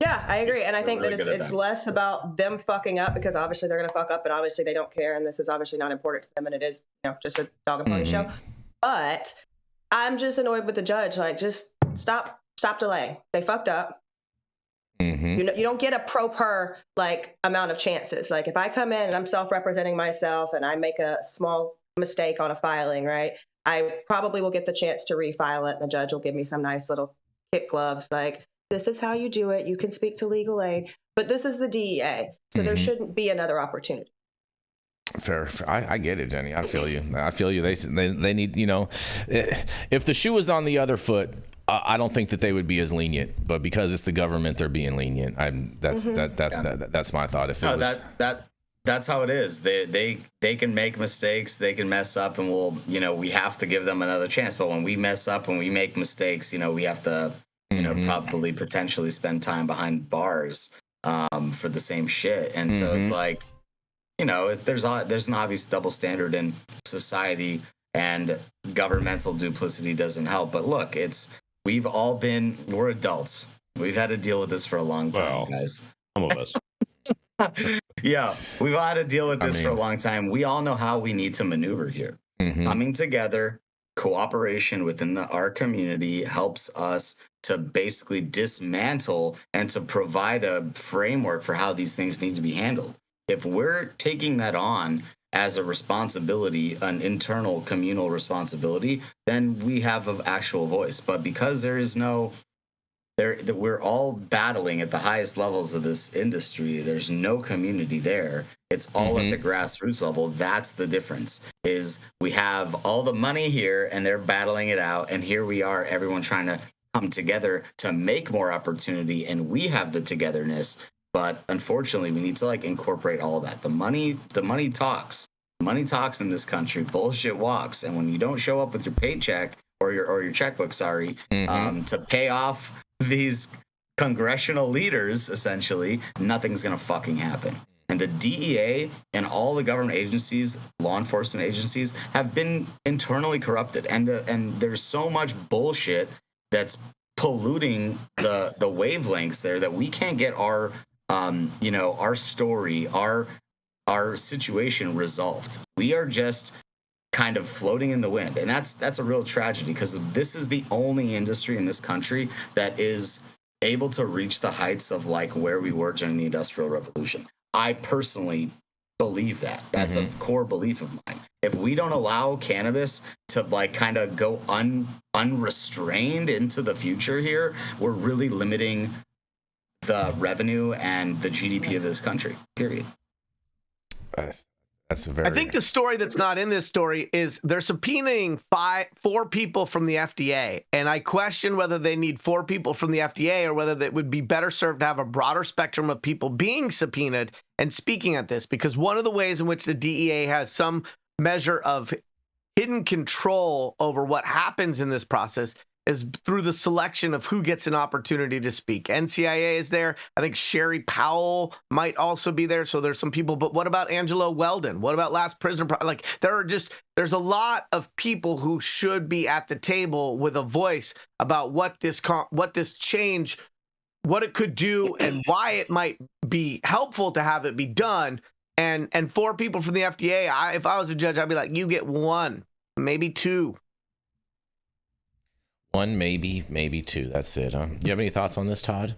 Yeah, I agree. And I think really that it's less about them fucking up, because obviously they're going to fuck up and obviously they don't care. And this is obviously not important to them. And it is, just a dog and pony show. But I'm just annoyed with the judge. Like, just stop delaying. They fucked up. You don't get a pro per like amount of chances. Like if I come in and I'm self-representing myself and I make a small mistake on a filing, right, I probably will get the chance to refile it, and the judge will give me some nice little kick gloves like, this is how you do it. You can speak to legal aid, but this is the DEA, so there shouldn't be another opportunity. Fair. I get it, Jenny. I feel you. They need, if the shoe was on the other foot, I don't think that they would be as lenient, but because it's the government, they're being lenient. That's my thought. If it was that's how it is. They can make mistakes, they can mess up, and we have to give them another chance. But when we mess up, when we make mistakes, we have to, probably potentially spend time behind bars for the same shit. And so it's like, there's an obvious double standard in society, and governmental duplicity doesn't help. But look, we're adults. We've had to deal with this for a long time, guys. Some of us. Yeah, we've had to deal with this for a long time. We all know how we need to maneuver here. Coming together, cooperation within our community helps us to basically dismantle and to provide a framework for how these things need to be handled. If we're taking that on as a responsibility, an internal communal responsibility, then we have an actual voice. But because there is we're all battling at the highest levels of this industry, there's no community there. It's all at the grassroots level. That's the difference, is we have all the money here and they're battling it out. And here we are, everyone trying to come together to make more opportunity. And we have the togetherness. But unfortunately, we need to incorporate all that. The money talks. Money talks in this country. Bullshit walks. And when you don't show up with your paycheck or your checkbook, to pay off these congressional leaders, essentially, nothing's gonna fucking happen. And the DEA and all the government agencies, law enforcement agencies, have been internally corrupted. And there's so much bullshit that's polluting the wavelengths there that we can't get our story, our situation resolved. We are just kind of floating in the wind. And that's a real tragedy, because this is the only industry in this country that is able to reach the heights of where we were during the Industrial Revolution. I personally believe that. That's a core belief of mine. If we don't allow cannabis to kind of go unrestrained into the future here, we're really limiting the revenue and the GDP of this country, period. I think the story that's not in this story is they're subpoenaing 4 people from the FDA. And I question whether they need 4 people from the FDA or whether it would be better served to have a broader spectrum of people being subpoenaed and speaking at this. Because one of the ways in which the DEA has some measure of hidden control over what happens in this process is through the selection of who gets an opportunity to speak. NCIA is there. I think Sherry Powell might also be there. So there's some people, but what about Angelo Weldon? What about Last Prisoner? Like there's a lot of people who should be at the table with a voice about what this change, what it could do and why it might be helpful to have it be done. And 4 people from the FDA, if I was a judge, I'd be like, you get 1, maybe 2. 1, maybe 2. That's it, huh? You have any thoughts on this, Todd?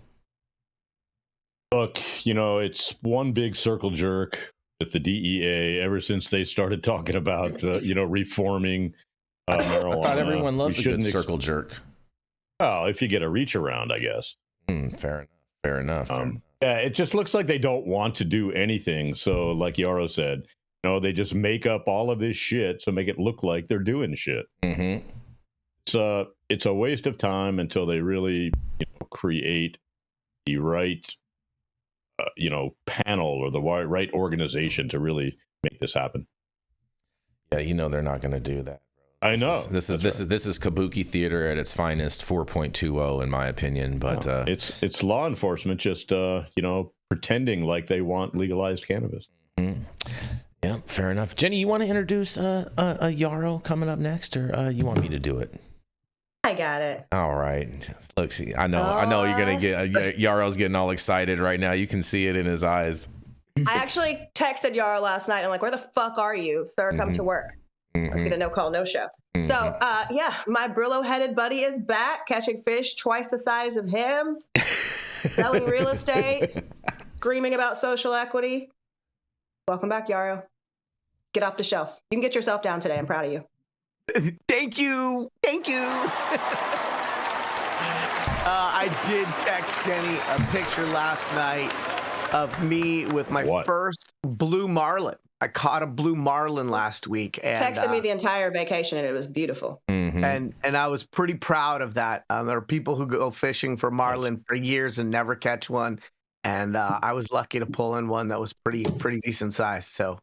Look, it's one big circle jerk with the DEA ever since they started talking about, reforming marijuana. I thought everyone loves a good circle jerk. Oh, if you get a reach around, I guess. Fair enough. Yeah, it just looks like they don't want to do anything. So, like Yarrow said, they just make up all of this shit to make it look like they're doing shit. Mm-hmm. It's a waste of time until they really create the right panel or the right organization to really make this happen. Yeah, they're not going to do that. I know. This is kabuki theater at its finest, 4.20 in my opinion, but it's law enforcement just pretending like they want legalized cannabis. Mm-hmm. Yeah, fair enough. Jenny, you want to introduce a Yarrow coming up next, or you want me to do it? I got it. All right. Look, see, I know you're gonna get Yarrow's getting all excited right now. You can see it in his eyes. I actually texted Yarrow last night. I'm like, where the fuck are you, sir? Come to work. Let's get a no call, no show. So, my Brillo-headed buddy is back, catching fish twice the size of him, selling real estate, screaming about social equity. Welcome back, Yarrow. Get off the shelf. You can get yourself down today. I'm proud of you. Thank you. I did text Jenny a picture last night of me with my first blue marlin. I caught a blue marlin last week. And texted me the entire vacation, and it was beautiful. Mm-hmm. And I was pretty proud of that. There are people who go fishing for marlin for years and never catch one. And I was lucky to pull in one that was pretty decent size. So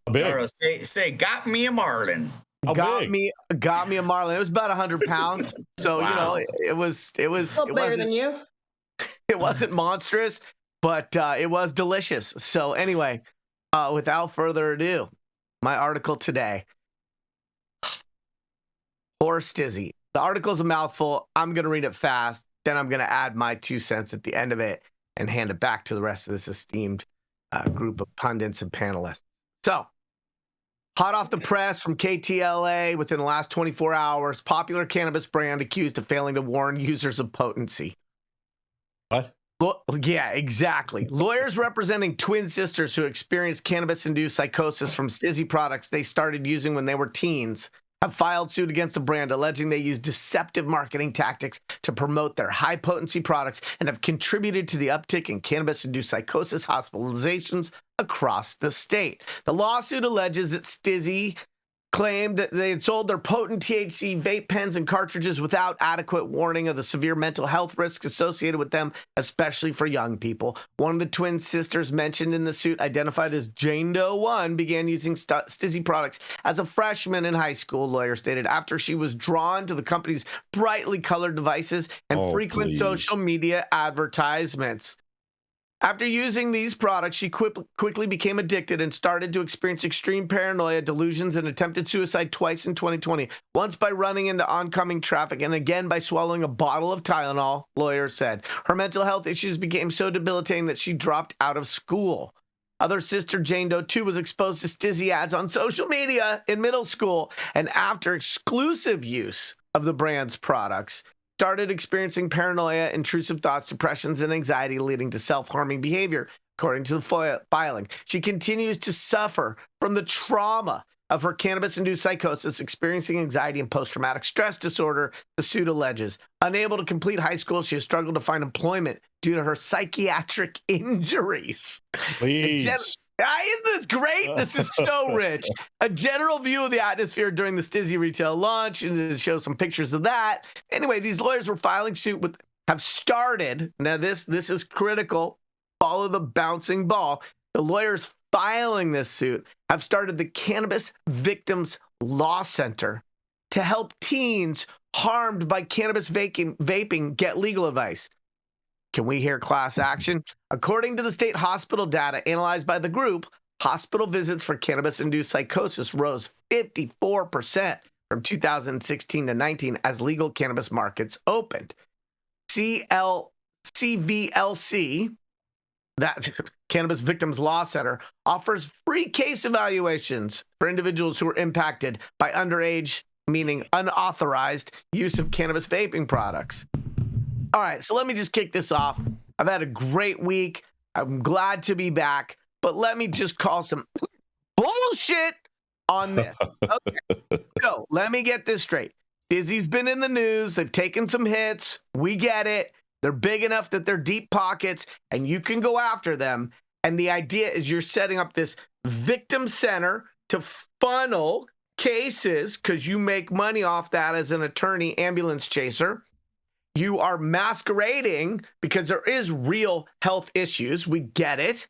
say, got me a marlin. Got me a marlin. It was about 100 pounds. So wow. It was a little bigger than you. It wasn't monstrous, but it was delicious. So anyway, without further ado, my article today. Poor Stizzy. The article's a mouthful. I'm going to read it fast. Then I'm going to add my 2 cents at the end of it and hand it back to the rest of this esteemed group of pundits and panelists. So, hot off the press from KTLA within the last 24 hours, popular cannabis brand accused of failing to warn users of potency. What? Yeah, exactly. Lawyers representing twin sisters who experienced cannabis-induced psychosis from Stizzy products they started using when they were teens have filed suit against the brand, alleging they used deceptive marketing tactics to promote their high-potency products and have contributed to the uptick in cannabis-induced psychosis hospitalizations across the state. The lawsuit alleges that Stizzy claimed that they had sold their potent THC vape pens and cartridges without adequate warning of the severe mental health risks associated with them, especially for young people. One of the twin sisters mentioned in the suit, identified as Jane Doe 1, began using Stizzy products as a freshman in high school, lawyer stated, after she was drawn to the company's brightly colored devices and frequent social media advertisements. After using these products, she quickly became addicted and started to experience extreme paranoia, delusions, and attempted suicide twice in 2020. Once by running into oncoming traffic and again by swallowing a bottle of Tylenol, lawyers said. Her mental health issues became so debilitating that she dropped out of school. Other sister Jane Doe 2 was exposed to Stizzy ads on social media in middle school, and after exclusive use of the brand's products, started experiencing paranoia, intrusive thoughts, depressions, and anxiety, leading to self-harming behavior, according to the filing. She continues to suffer from the trauma of her cannabis-induced psychosis, experiencing anxiety and post-traumatic stress disorder, the suit alleges. Unable to complete high school, she has struggled to find employment due to her psychiatric injuries. Please. Isn't this great? This is so rich. A general view of the atmosphere during the Stizzy retail launch, and it shows some pictures of that. Anyway, these lawyers were filing suit have started. Now this is critical. Follow the bouncing ball. The lawyers filing this suit have started the Cannabis Victims Law Center to help teens harmed by cannabis vaping get legal advice. Can we hear class action? According to the state hospital data analyzed by the group, hospital visits for cannabis-induced psychosis rose 54% from 2016 to 19 as legal cannabis markets opened. CVLC, that Cannabis Victims Law Center, offers free case evaluations for individuals who are impacted by underage, meaning unauthorized, use of cannabis vaping products. All right, so let me just kick this off. I've had a great week. I'm glad to be back, but let me just call some bullshit on this. Okay, so let me get this straight. Dizzy's been in the news. They've taken some hits. We get it. They're big enough that they're deep pockets, and you can go after them. And the idea is you're setting up this victim center to funnel cases because you make money off that as an attorney ambulance chaser. You are masquerading because there is real health issues. We get it,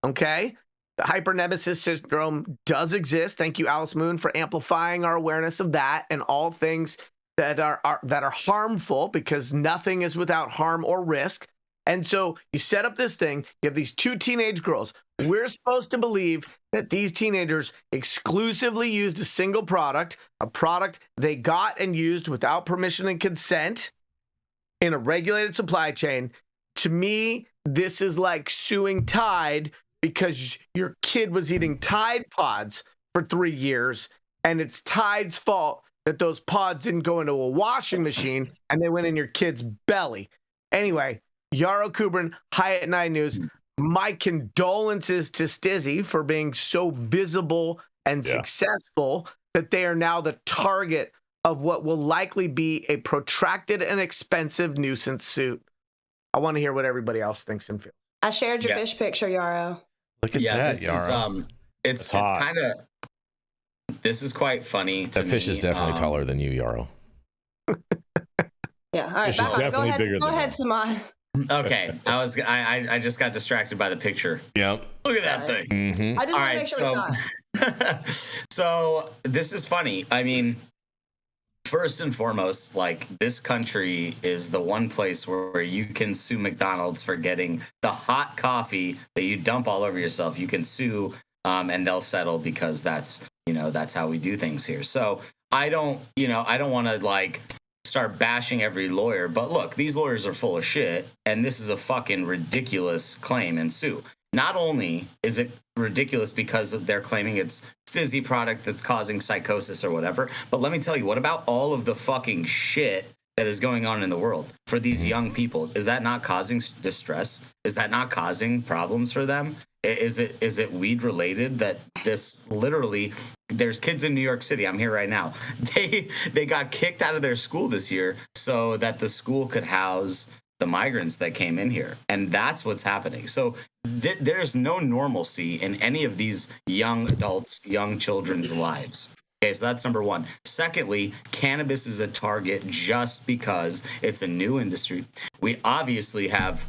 okay? The hypernemesis syndrome does exist. Thank you, Alice Moon, for amplifying our awareness of that and all things that are harmful, because nothing is without harm or risk. And so you set up this thing. You have these two teenage girls. We're supposed to believe that these teenagers exclusively used a single product, a product they got and used without permission and consent in a regulated supply chain. To me, this is like suing Tide because your kid was eating Tide Pods for 3 years, and it's Tide's fault that those pods didn't go into a washing machine and they went in your kid's belly. Anyway, Yarrow Kubrin, High at 9 News. My condolences to Stizzy for being so visible and successful that they are now the target of what will likely be a protracted and expensive nuisance suit. I want to hear what everybody else thinks and feels. I shared your fish picture, Yarrow. Look at that, Yarrow. It's kind of, this is quite funny. That fish is definitely taller than you, Yarrow. Yeah. All right. Go ahead, Saman. Okay. I just got distracted by the picture. Yep. Look at that thing. Mm-hmm. I just want to make sure we saw it. So this is funny. I mean, first and foremost, like, this country is the one place where you can sue McDonald's for getting the hot coffee that you dump all over yourself. You can sue, and they'll settle because that's how we do things here. So I don't want to like start bashing every lawyer, but look, these lawyers are full of shit, and this is a fucking ridiculous claim and sue. Not only is it ridiculous because they're claiming it's Stizzy product that's causing psychosis or whatever, but let me tell you, what about all of the fucking shit that is going on in the world for these young people? Is that not causing distress? Is that not causing problems for them? Is it weed related that this literally, there's kids in New York City, I'm here right now, they got kicked out of their school this year so that the school could house the migrants that came in here. And that's what's happening. So there's no normalcy in any of these young adults, young children's lives. Okay, so that's number one. Secondly, cannabis is a target just because it's a new industry. We obviously have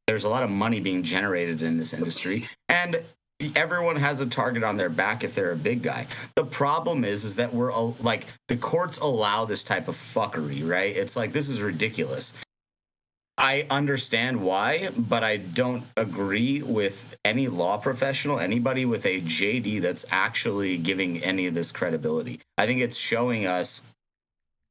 there's a lot of money being generated in this industry, and everyone has a target on their back if they're a big guy. The problem is that we're like, the courts allow this type of fuckery, right? It's like, this is ridiculous. I understand why, but I don't agree with any law professional, anybody with a JD that's actually giving any of this credibility. I think it's showing us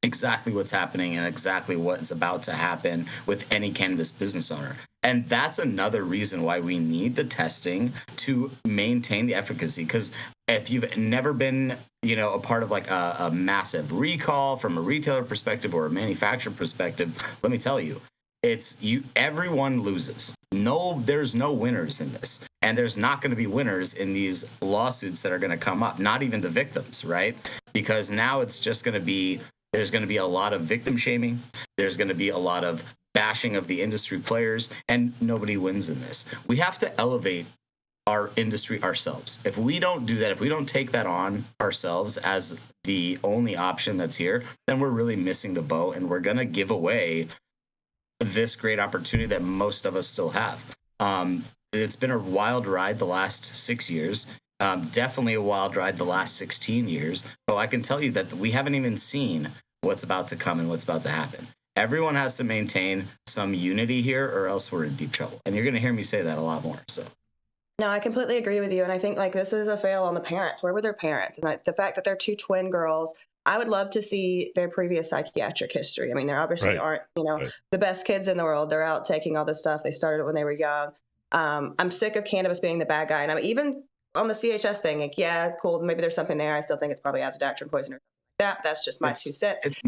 exactly what's happening and exactly what's about to happen with any cannabis business owner. And that's another reason why we need the testing to maintain the efficacy. Because if you've never been, a part of like a massive recall from a retailer perspective or a manufacturer perspective, let me tell you, everyone loses. There's no winners in this. And there's not going to be winners in these lawsuits that are going to come up, not even the victims, right? Because now it's just going to be, there's going to be a lot of victim shaming. There's going to be a lot of bashing of the industry players, and nobody wins in this. We have to elevate our industry ourselves. If we don't do that, if we don't take that on ourselves as the only option that's here, then we're really missing the boat, and we're going to give away this great opportunity that most of us still have. it's been a wild ride the last 6 years. Definitely a wild ride the last 16 years. But I can tell you that we haven't even seen what's about to come and what's about to happen. Everyone has to maintain some unity here, or else we're in deep trouble. And you're going to hear me say that a lot more. So. No, I completely agree with you. And I think like this is a fail on the parents. Where were their parents? And the fact that they're two twin girls, I would love to see their previous psychiatric history. I mean, they obviously aren't, the best kids in the world. They're out taking all this stuff. They started it when they were young. I'm sick of cannabis being the bad guy. And I'm even on the CHS thing, like, yeah, it's cool. Maybe there's something there. I still think it's probably azodaktrin poison or something like that. That's just my 2 cents. It's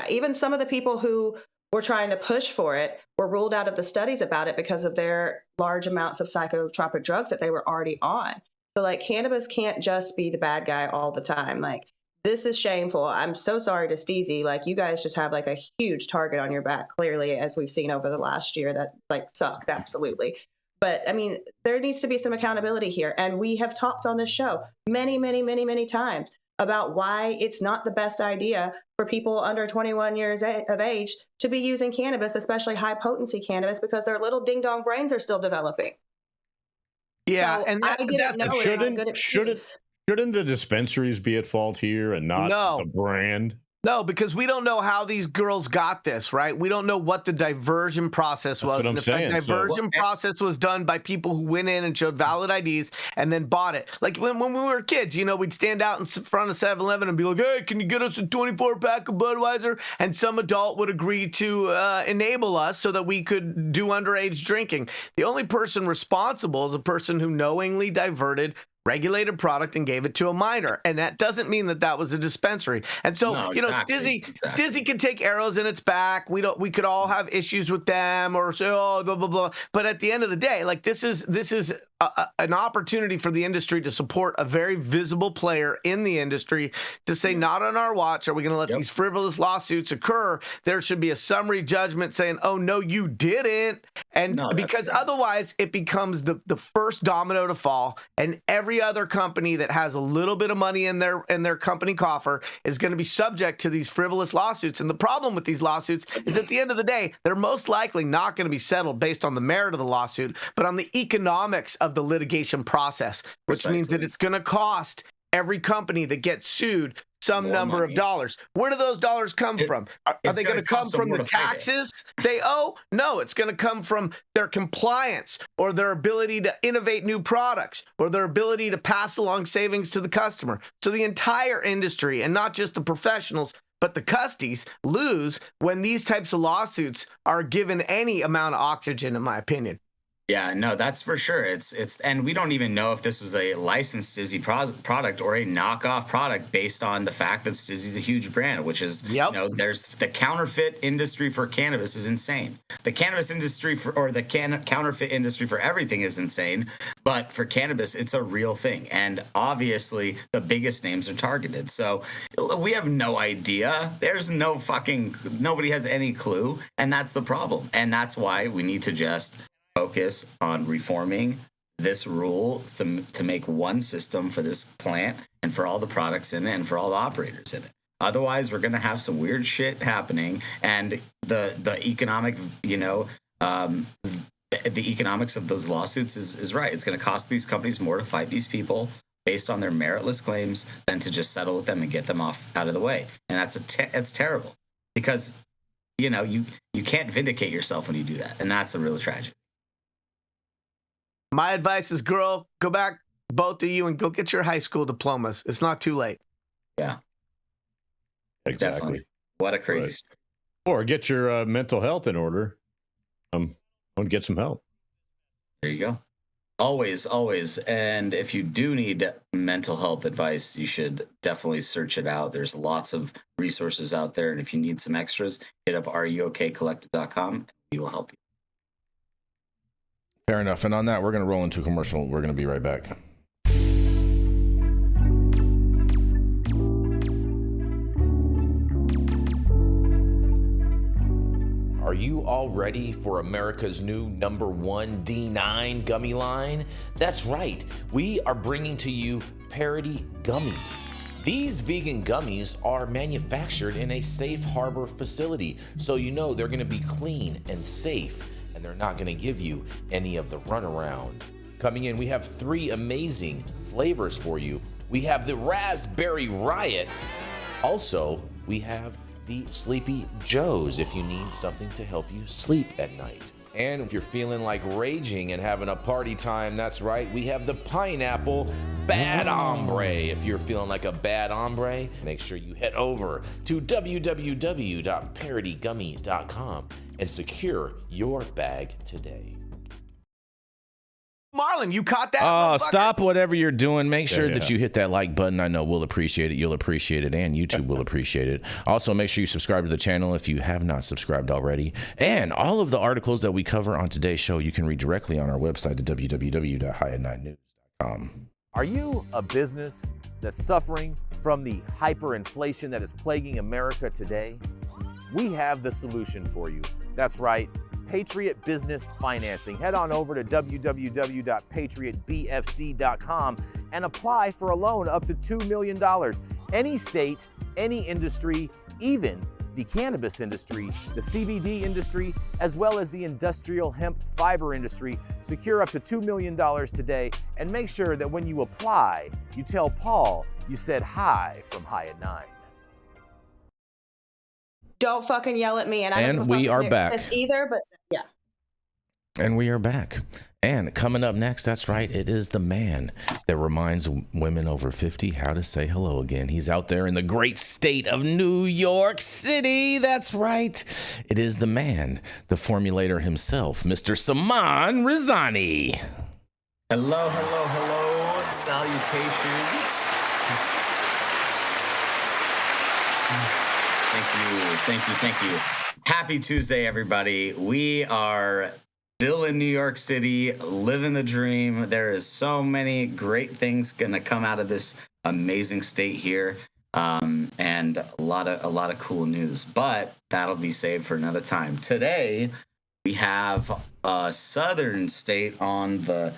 even some of the people who were trying to push for it were ruled out of the studies about it because of their large amounts of psychotropic drugs that they were already on. So like cannabis can't just be the bad guy all the time. Like this is shameful. I'm so sorry to Steezy. Like you guys just have like a huge target on your back, clearly, as we've seen over the last year. That like sucks. Absolutely. But I mean, there needs to be some accountability here. And we have talked on this show many, many, many, many times about why it's not the best idea for people under 21 years of age to be using cannabis, especially high potency cannabis, because their little ding dong brains are still developing. Yeah, so and I didn't know shouldn't the dispensaries be at fault here and not the brand? No, because we don't know how these girls got this, right? We don't know what the diversion process was. That's what I'm saying. The diversion process was done by people who went in and showed valid IDs and then bought it. Like when we were kids, we'd stand out in front of 7-Eleven and be like, hey, can you get us a 24-pack of Budweiser? And some adult would agree to enable us so that we could do underage drinking. The only person responsible is a person who knowingly diverted regulated product and gave it to a minor, and that doesn't mean that was a dispensary. And so, Stizzy can take arrows in its back. We could all have issues with them or say, oh, blah blah blah. But at the end of the day, like this is an opportunity for the industry to support a very visible player in the industry to say, not on our watch are we going to let these frivolous lawsuits occur. There should be a summary judgment saying, oh no, you didn't, and because otherwise it becomes the first domino to fall, and every other company that has a little bit of money in their company coffer is going to be subject to these frivolous lawsuits. And the problem with these lawsuits is at the end of the day, they're most likely not going to be settled based on the merit of the lawsuit, but on the economics of the litigation process, which means that it's going to cost every company that gets sued some number of dollars. Where do those dollars come from? Are they going to come from the taxes they owe? No, it's going to come from their compliance or their ability to innovate new products or their ability to pass along savings to the customer. So the entire industry, and not just the professionals, but the custies, lose when these types of lawsuits are given any amount of oxygen, in my opinion. Yeah, no, that's for sure. It's and we don't even know if this was a licensed Stizzy product or a knockoff product based on the fact that Stizzy's a huge brand, which is, there's the counterfeit industry for cannabis is insane. The cannabis industry counterfeit industry for everything is insane, but for cannabis, it's a real thing. And obviously the biggest names are targeted. So we have no idea. There's nobody has any clue. And that's the problem. And that's why we need to just focus on reforming this rule to make one system for this plant and for all the products in it and for all the operators in it. Otherwise, we're going to have some weird shit happening, and the economic, the economics of those lawsuits is right. It's going to cost these companies more to fight these people based on their meritless claims than to just settle with them and get them out of the way. And that's terrible, because you can't vindicate yourself when you do that, and that's a real tragedy. My advice is, girl, go back, both of you, and go get your high school diplomas. It's not too late. Yeah. Exactly. Definitely. What a crazy story. Or get your mental health in order. And get some help. There you go. Always, always. And if you do need mental health advice, you should definitely search it out. There's lots of resources out there. And if you need some extras, hit up ruokcollective.com and we will help you. Fair enough. And on that, we're going to roll into a commercial. We're going to be right back. Are you all ready for America's new #1 D9 gummy line? That's right. We are bringing to you Parody Gummy. These vegan gummies are manufactured in a safe harbor facility, so they're going to be clean and safe. And and they're not going to give you any of the runaround. Coming in, we have 3 amazing flavors for you. We have the Raspberry Riots. Also, we have the Sleepy Joes if you need something to help you sleep at night. And if you're feeling like raging and having a party time, that's right, we have the Pineapple Bad Hombre. If you're feeling like a bad hombre, make sure you head over to www.parodygummy.com and secure your bag today. Marlon, you caught that? Oh, stop whatever you're doing. Make sure that you hit that like button. I know we'll appreciate it. You'll appreciate it, and YouTube will appreciate it. Also, make sure you subscribe to the channel if you have not subscribed already. And all of the articles that we cover on today's show, you can read directly on our website at www.high9news.com. Are you a business that's suffering from the hyperinflation that is plaguing America today? We have the solution for you. That's right. Patriot Business Financing. Head on over to www.patriotbfc.com and apply for a loan up to $2 million. Any state, any industry, even the cannabis industry, the CBD industry, as well as the industrial hemp fiber industry, secure up to $2 million today. And make sure that when you apply, you tell Paul you said hi from High at 9. Don't fucking yell at me. And we are back. Either, but yeah. And we are back. And coming up next, that's right, it is the man that reminds women over 50 how to say hello again. He's out there in the great state of New York City. That's right. It is the man, the formulator himself, Mr. Saman Razani. Hello, hello, hello. Salutations. Thank you. Happy Tuesday, everybody. We are still in New York City, living the dream. There is so many great things gonna come out of this amazing state here, and a lot of cool news. But that'll be saved for another time. Today, we have a southern state on the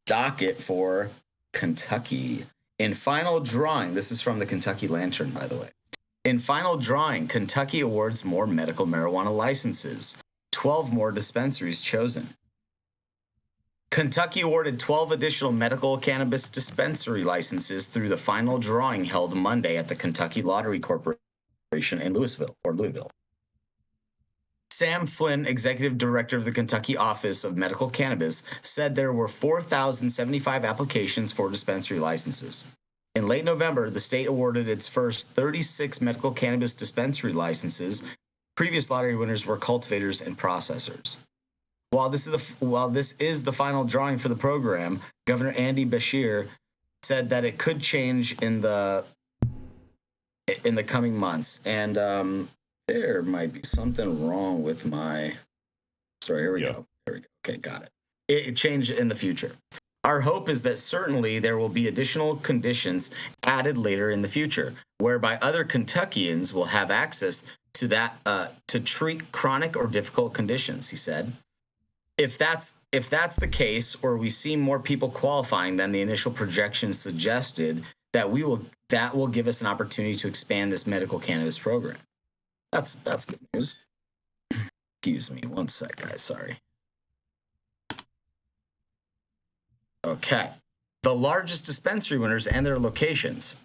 docket for Kentucky. In final drawing, this is from the Kentucky Lantern, by the way. In final drawing, Kentucky awards more medical marijuana licenses. 12 more dispensaries chosen. Kentucky awarded 12 additional medical cannabis dispensary licenses through the final drawing held Monday at the Kentucky Lottery Corporation in Louisville. Sam Flynn, executive director of the Kentucky Office of Medical Cannabis, said there were 4,075 applications for dispensary licenses. In late November, the state awarded its first 36 medical cannabis dispensary licenses. Previous lottery winners were cultivators and processors. While this is the final drawing for the program, Governor Andy Beshear said that it could change in the coming months. And there might be something wrong with my story. Here we go. Okay, got it. It changed in the future. Our hope is that certainly there will be additional conditions added later in the future, whereby other Kentuckians will have access to that to treat chronic or difficult conditions, he said. If that's the case, or we see more people qualifying than the initial projections suggested, that will give us an opportunity to expand this medical cannabis program. That's good news. Excuse me, one sec, guys. Sorry. Okay. The largest dispensary winners and their locations.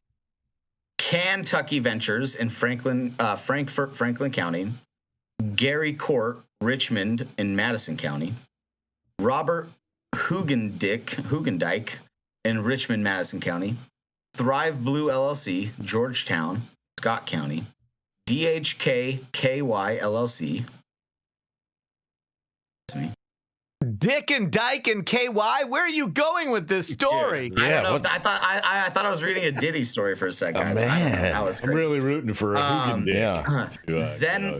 Kentucky Ventures in Frankfort, Franklin County. Gary Court, Richmond in Madison County. Robert Hugendijk in Richmond, Madison County. Thrive Blue LLC, Georgetown, Scott County. DHK KY LLC. Excuse me. Dick and Dyke and KY, where are you going with this story? Dude, I don't know. I thought I was reading a Diddy story for a second. Oh, man. I'm really rooting for Zen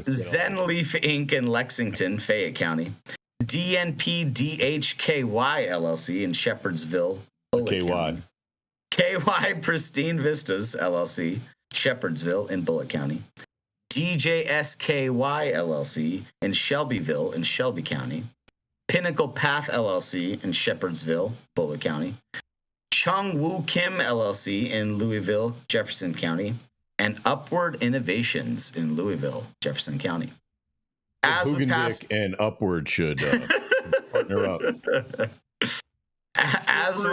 Leaf Inc. in Lexington, Fayette County. DNP DHKY LLC in Shepherdsville, Bullitt County. KY Pristine Vistas LLC, Shepherdsville in Bullitt County. DJSKY LLC in Shelbyville in Shelby County. Pinnacle Path LLC in Shepherdsville, Bullitt County. Chung Woo Kim LLC in Louisville, Jefferson County. And Upward Innovations in Louisville, Jefferson County. As with Hugendick and Upward should partner up. As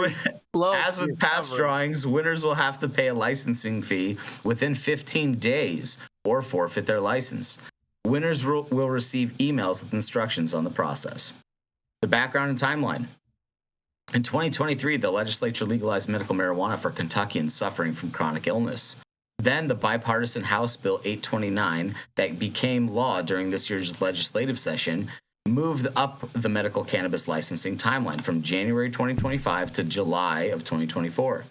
with past drawings, winners will have to pay a licensing fee within 15 days or forfeit their license. Winners will receive emails with instructions on the process. The background and timeline. In 2023, the legislature legalized medical marijuana for Kentuckians suffering from chronic illness. Then the bipartisan House Bill 829 that became law during this year's legislative session moved up the medical cannabis licensing timeline from January 2025 to July of 2024.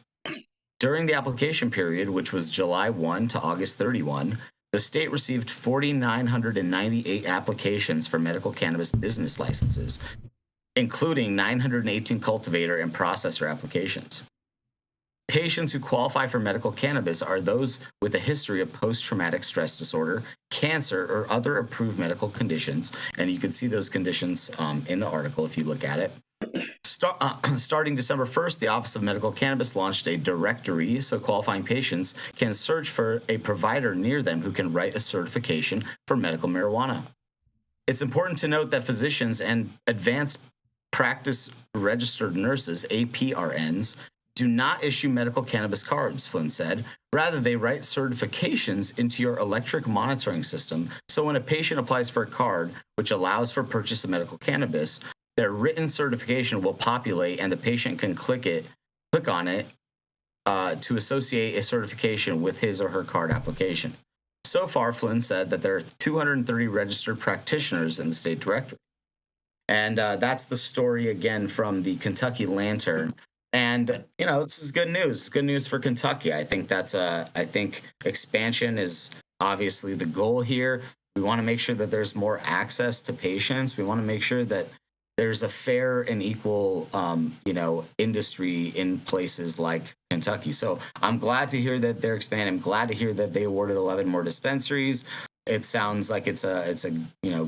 During the application period, which was July 1 to August 31, the state received 4,998 applications for medical cannabis business licenses, including 918 cultivator and processor applications. Patients who qualify for medical cannabis are those with a history of post-traumatic stress disorder, cancer, or other approved medical conditions. And you can see those conditions in the article if you look at it. Starting December 1st, the Office of Medical Cannabis launched a directory so qualifying patients can search for a provider near them who can write a certification for medical marijuana. It's important to note that physicians and advanced practice registered nurses, APRNs, do not issue medical cannabis cards, Flynn said. Rather, they write certifications into your electric monitoring system. So when a patient applies for a card, which allows for purchase of medical cannabis, their written certification will populate and the patient can click on it to associate a certification with his or her card application. So far, Flynn said that there are 230 registered practitioners in the state directory. And that's the story again from the Kentucky Lantern. And, you know, this is good news. Good news for Kentucky. I think I think expansion is obviously the goal here. We want to make sure that there's more access to patients. We want to make sure that there's a fair and equal, industry in places like Kentucky. So I'm glad to hear that they're expanding. I'm glad to hear that they awarded 11 more dispensaries. It sounds like it's a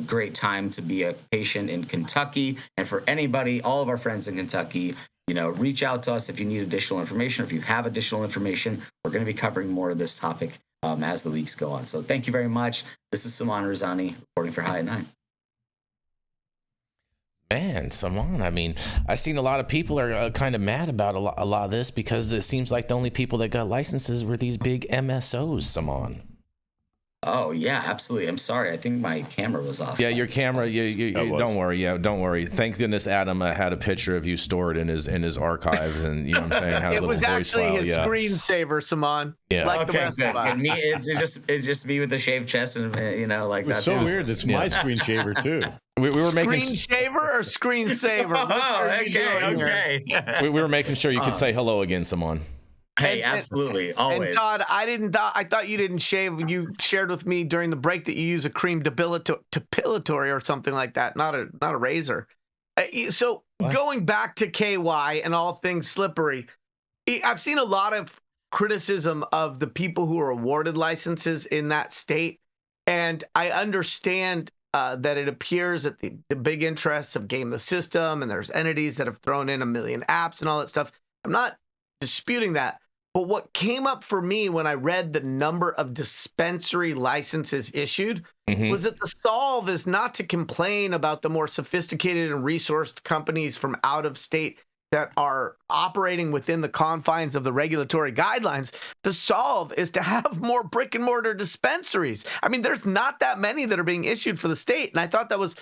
great time to be a patient in Kentucky. And for anybody, all of our friends in Kentucky, reach out to us if you need additional information. If you have additional information, we're going to be covering more of this topic as the weeks go on. So thank you very much. This is Saman Razani reporting for High at 9. Man, Saman, I mean, I've seen a lot of people are kind of mad about a lot of this because it seems like the only people that got licenses were these big MSOs, Saman. Oh, yeah, absolutely. I'm sorry. I think my camera was off. Yeah, your camera. You don't worry. Yeah, don't worry. Thank goodness Adam had a picture of you stored in his archives, and you know what I'm saying. Had a it little was voice actually file. his screensaver, Saman. Yeah. Like okay, good. It's just me with the shaved chest, and like that's so weird. It's my screensaver too. We were making screensaver or screensaver. okay. We were making sure you could say hello again, Saman. Hey, absolutely, always. And Todd, I thought you didn't shave. You shared with me during the break that you use a cream depilatory or something like that, not a razor. So what? Going back to KY and all things slippery, I've seen a lot of criticism of the people who are awarded licenses in that state, and I understand that it appears that the big interests have gamed the system, and there's entities that have thrown in 1 million apps and all that stuff. I'm not disputing that. But what came up for me when I read the number of dispensary licenses issued was that the solve is not to complain about the more sophisticated and resourced companies from out of state that are operating within the confines of the regulatory guidelines. The solve is to have more brick and mortar dispensaries. I mean, there's not that many that are being issued for the state. And I thought that was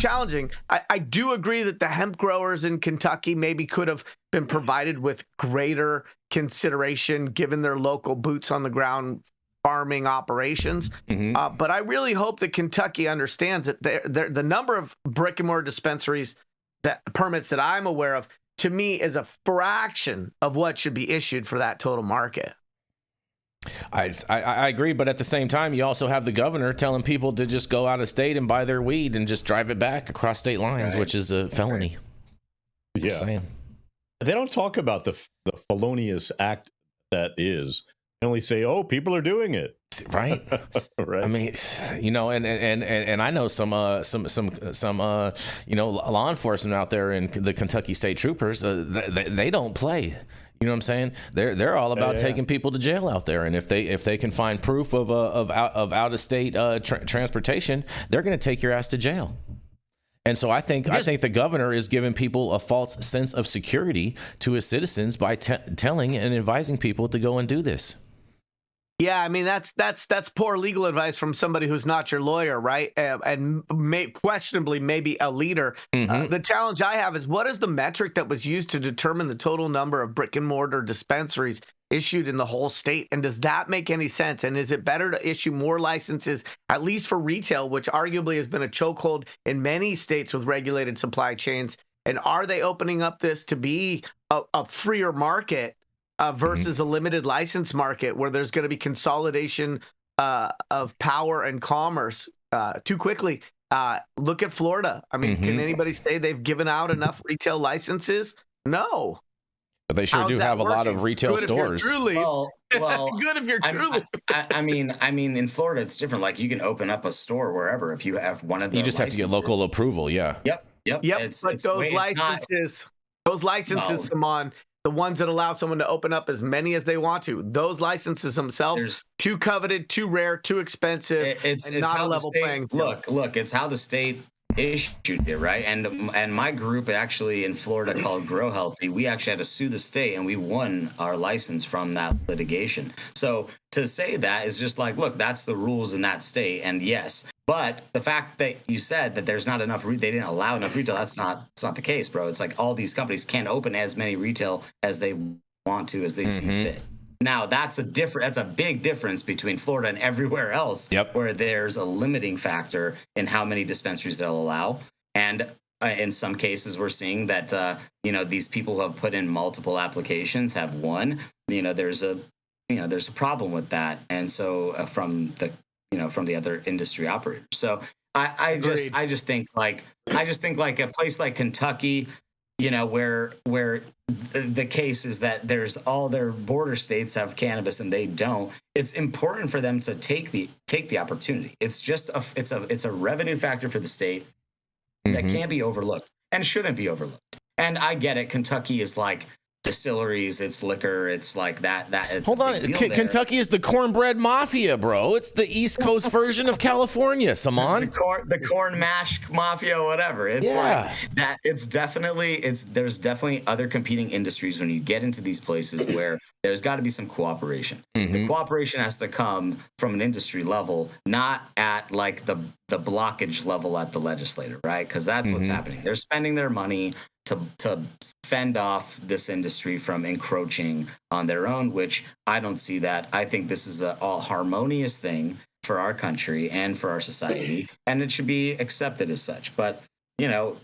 challenging. I do agree that the hemp growers in Kentucky maybe could have been provided with greater consideration given their local boots on the ground farming operations. But I really hope that Kentucky understands that the number of brick and mortar dispensaries permits that I'm aware of, to me, is a fraction of what should be issued for that total market. I agree, but at the same time, you also have the governor telling people to just go out of state and buy their weed and just drive it back across state lines, which is a felony. Yeah. They don't talk about the felonious act that is. They only say, oh, people are doing it. right? Right. I mean, you know, and I know some you know, law enforcement out there in the Kentucky State Troopers. They don't play. You know what I'm saying? They're all about taking people to jail out there, and if they can find proof of out of state transportation, they're going to take your ass to jail. And so I think the governor is giving people a false sense of security to his citizens by telling and advising people to go and do this. Yeah, I mean that's poor legal advice from somebody who's not your lawyer, right? And questionably maybe a leader. The challenge I have is, what is the metric that was used to determine the total number of brick and mortar dispensaries issued in the whole state? And does that make any sense? And is it better to issue more licenses, at least for retail, which arguably has been a chokehold in many states with regulated supply chains? And are they opening up this to be a freer market? Versus a limited license market where there's going to be consolidation of power and commerce too quickly. Look at Florida. I mean, can anybody say they've given out enough retail licenses? No. But they sure do have a lot of retail stores. Well, good if you're truly. I mean, in Florida, it's different. Like, you can open up a store wherever if you have one of the. You just have to get local approval. Yeah. Yep. But those licenses, Saman, the ones that allow someone to open up as many as they want to, those licenses themselves, too coveted, too rare, too expensive, it's not a level playing field. Look, it's how the state issued it, right? And my group actually in Florida called Grow Healthy, we actually had to sue the state, and we won our license from that litigation. So to say that is just like, look, that's the rules in that state, and yes. But the fact that you said that there's not enough, they didn't allow enough retail, it's not the case, bro. It's like all these companies can't open as many retail as they want to, as they see fit. Now, that's a big difference between Florida and everywhere else, where there's a limiting factor in how many dispensaries they'll allow. And in some cases, we're seeing that, these people who have put in multiple applications have won. There's a problem with that. And so from the other industry operators. So I just think like a place like Kentucky, where the case is that there's all their border states have cannabis and they don't. It's important for them to take the opportunity. It's just it's a revenue factor for the state that can't be overlooked and shouldn't be overlooked. And I get it. Kentucky is like distilleries, it's liquor, it's like that. It's Hold on, Kentucky is the cornbread mafia, bro. It's the East Coast version of California, Saman. The corn mash mafia, whatever. It's like that. There's definitely other competing industries when you get into these places where there's got to be some cooperation. The cooperation has to come from an industry level, not at like the blockage level at the legislature, right? Because that's what's happening. They're spending their money to fend off this industry from encroaching on their own, which I don't see that. I think this is a all harmonious thing for our country and for our society, and it should be accepted as such. But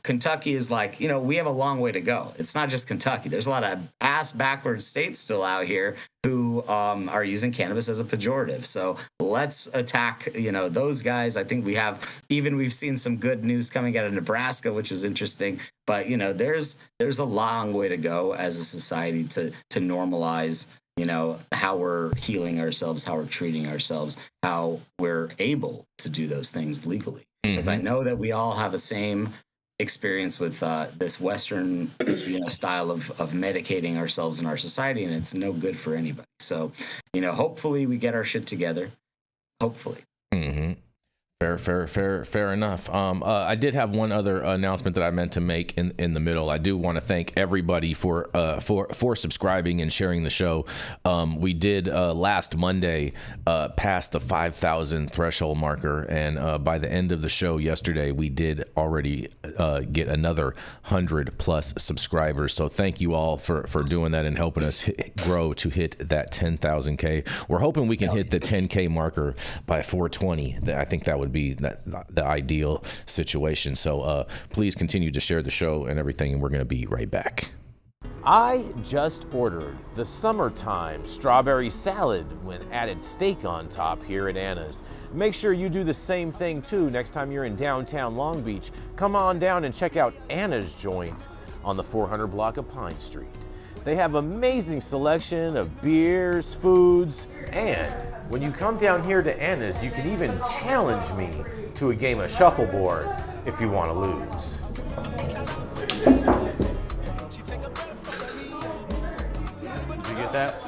Kentucky is like, we have a long way to go. It's not just Kentucky. There's a lot of ass backward states still out here who are using cannabis as a pejorative. So let's attack, those guys. I think we've seen some good news coming out of Nebraska, which is interesting. But, there's a long way to go as a society to normalize, how we're healing ourselves, how we're treating ourselves, how we're able to do those things legally. Because I know that we all have the same experience with this Western, style of medicating ourselves in our society, and it's no good for anybody. So, hopefully we get our shit together. Hopefully. Fair enough. I did have one other announcement that I meant to make in the middle. I do want to thank everybody for subscribing and sharing the show. We did last Monday pass the 5,000 threshold marker, and by the end of the show yesterday, we did already get another 100+ subscribers. So thank you all for doing that and helping us grow to hit that 10,000K. We're hoping we can hit the 10K marker by 420. I think that would be the ideal situation. So please continue to share the show and everything, and we're going to be right back. I just ordered the summertime strawberry salad when added steak on top here at Anna's. Make sure you do the same thing too next time you're in downtown Long Beach. Come on down and check out Anna's joint on the 400 block of Pine Street. They have amazing selection of beers, foods, and when you come down here to Anna's, you can even challenge me to a game of shuffleboard if you want to lose. Did you get that?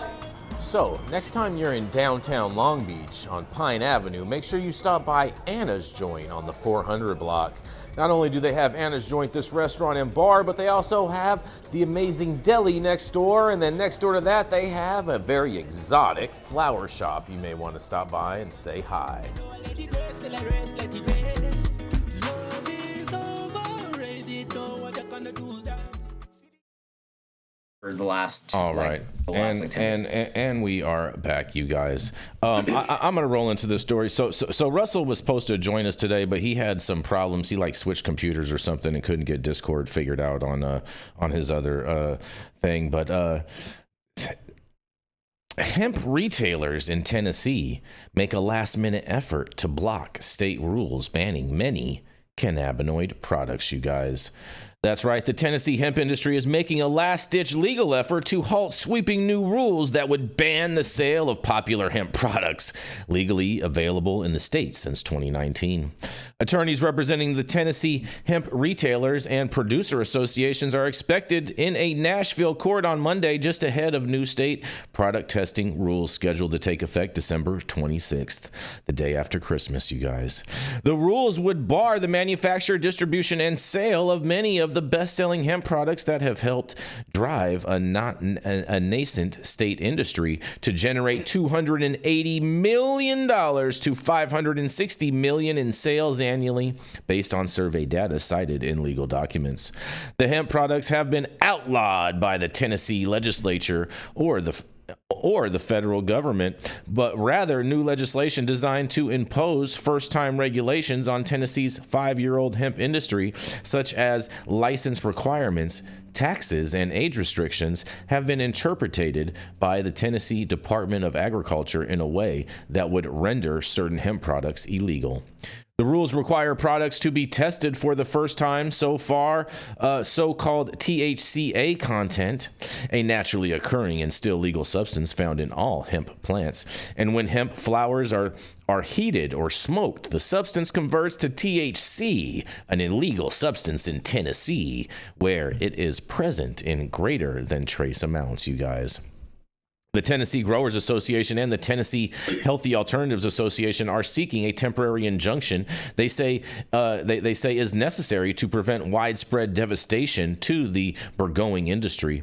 So, next time you're in downtown Long Beach on Pine Avenue, make sure you stop by Anna's Joint on the 400 block. Not only do they have Anna's Joint, this restaurant and bar, but they also have the amazing deli next door, and then next door to that, they have a very exotic flower shop. You may want to stop by and say hi. For the last, all right, and we are back, you guys. I'm gonna roll into this story. So Russell was supposed to join us today, but he had some problems. He like switched computers or something and couldn't get Discord figured out on his other thing. But hemp retailers in Tennessee make a last-minute effort to block state rules banning many cannabinoid products, you guys. That's right, the Tennessee hemp industry is making a last-ditch legal effort to halt sweeping new rules that would ban the sale of popular hemp products legally available in the state since 2019. Attorneys representing the Tennessee hemp retailers and producer associations are expected in a Nashville court on Monday, just ahead of new state product testing rules scheduled to take effect December 26th, the day after Christmas, you guys. The rules would bar the manufacture, distribution, and sale of many of the best-selling hemp products that have helped drive a nascent state industry to generate $280 million to $560 million in sales annually, based on survey data cited in legal documents. The hemp products have been outlawed by the Tennessee legislature or the federal government, but rather new legislation designed to impose first-time regulations on Tennessee's 5-year-old hemp industry, such as license requirements, taxes, and age restrictions, have been interpreted by the Tennessee Department of Agriculture in a way that would render certain hemp products illegal. The rules require products to be tested for the first time so far, so-called THCA content, a naturally occurring and still legal substance found in all hemp plants. And when hemp flowers are heated or smoked, the substance converts to THC, an illegal substance in Tennessee, where it is present in greater than trace amounts, you guys. The Tennessee Growers Association and the Tennessee Healthy Alternatives Association are seeking a temporary injunction they say is necessary to prevent widespread devastation to the burgeoning industry.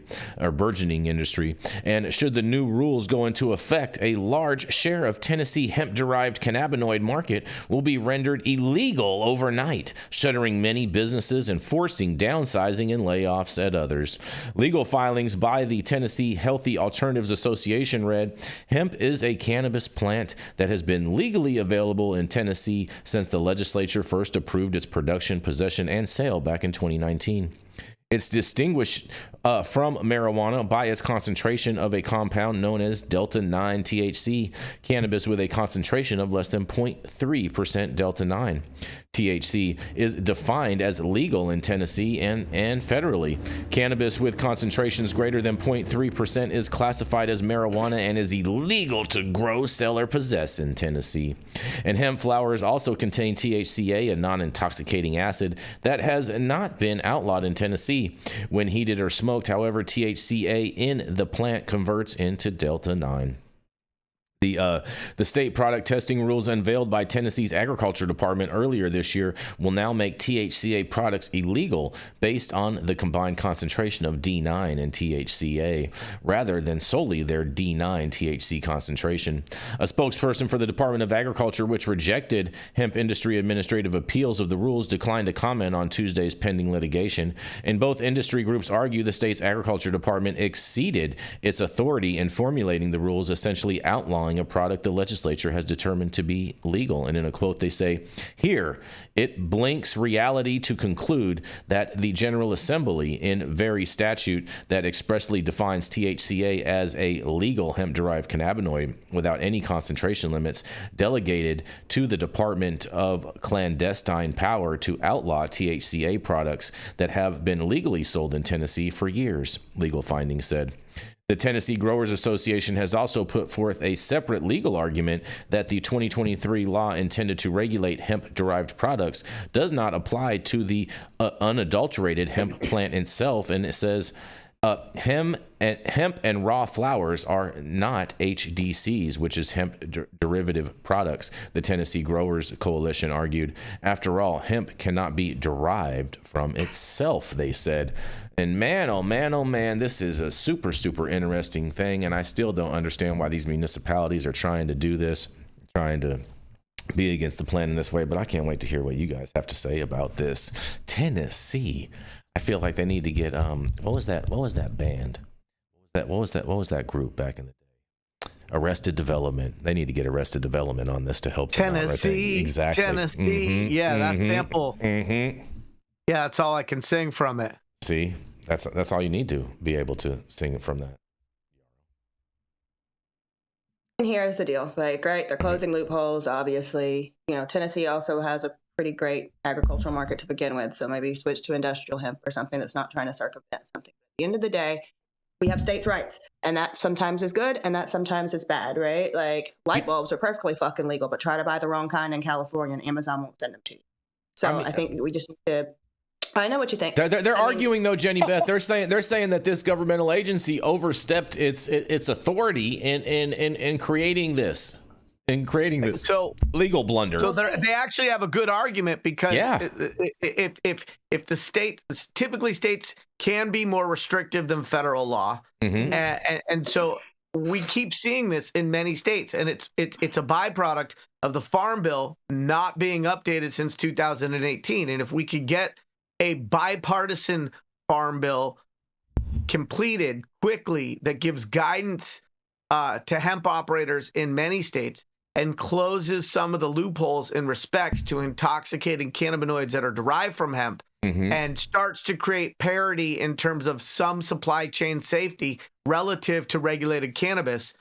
And should the new rules go into effect, a large share of Tennessee hemp-derived cannabinoid market will be rendered illegal overnight, shuttering many businesses and forcing downsizing and layoffs at others. Legal filings by the Tennessee Healthy Alternatives Association read, hemp is a cannabis plant that has been legally available in Tennessee since the legislature first approved its production, possession, and sale back in 2019. It's distinguished from marijuana by its concentration of a compound known as Delta-9 THC, cannabis with a concentration of less than 0.3% Delta-9. THC is defined as legal in Tennessee and federally. Cannabis with concentrations greater than 0.3% is classified as marijuana and is illegal to grow, sell, or possess in Tennessee. And hemp flowers also contain THCA, a non-intoxicating acid that has not been outlawed in Tennessee. When heated or smoked, however, THCA in the plant converts into Delta-9. The state product testing rules unveiled by Tennessee's Agriculture Department earlier this year will now make THCA products illegal based on the combined concentration of D9 and THCA, rather than solely their D9 THC concentration. A spokesperson for the Department of Agriculture, which rejected hemp industry administrative appeals of the rules, declined to comment on Tuesday's pending litigation. And both industry groups argue the state's Agriculture Department exceeded its authority in formulating the rules, essentially outlawing selling a product the legislature has determined to be legal. And in a quote, they say, here, it blinks reality to conclude that the General Assembly, in very statute that expressly defines THCA as a legal hemp-derived cannabinoid without any concentration limits, delegated to the Department of Clandestine power to outlaw THCA products that have been legally sold in Tennessee for years, legal findings said. The Tennessee Growers Association has also put forth a separate legal argument that the 2023 law intended to regulate hemp-derived products does not apply to the unadulterated hemp plant itself, and it says hemp and raw flowers are not HDCs, which is hemp derivative products, the Tennessee Growers Coalition argued. After all, hemp cannot be derived from itself, they said. And man, oh man, this is a super, super interesting thing, and I still don't understand why these municipalities are trying to do this, trying to be against the plan in this way, but I can't wait to hear what you guys have to say about this. Tennessee. I feel like they need to get what was that band? What was that group back in the day? Arrested Development. They need to get Arrested Development on this to help them out, right there. Exactly. Tennessee. Yeah, that sample. Yeah, that's all I can sing from it. See, that's all you need to be able to sing it from that. And here's the deal, like, right, they're closing loopholes, obviously. You know, Tennessee also has a pretty great agricultural market to begin with, so maybe switch to industrial hemp or something that's not trying to circumvent something. At the end of the day, we have states' rights, and that sometimes is good and that sometimes is bad, right? Like, light bulbs are perfectly fucking legal, but try to buy the wrong kind in California and Amazon won't send them to you. So I think we just need to. I know what you think. They're arguing though, Jenny Beth. They're saying that this governmental agency overstepped its authority in creating this. So legal blunder. So they actually have a good argument because if the state, typically states can be more restrictive than federal law, and so we keep seeing this in many states, and it's a byproduct of the Farm Bill not being updated since 2018. And if we could get a bipartisan Farm Bill completed quickly that gives guidance to hemp operators in many states and closes some of the loopholes in respects to intoxicating cannabinoids that are derived from hemp, and starts to create parity in terms of some supply chain safety relative to regulated cannabis,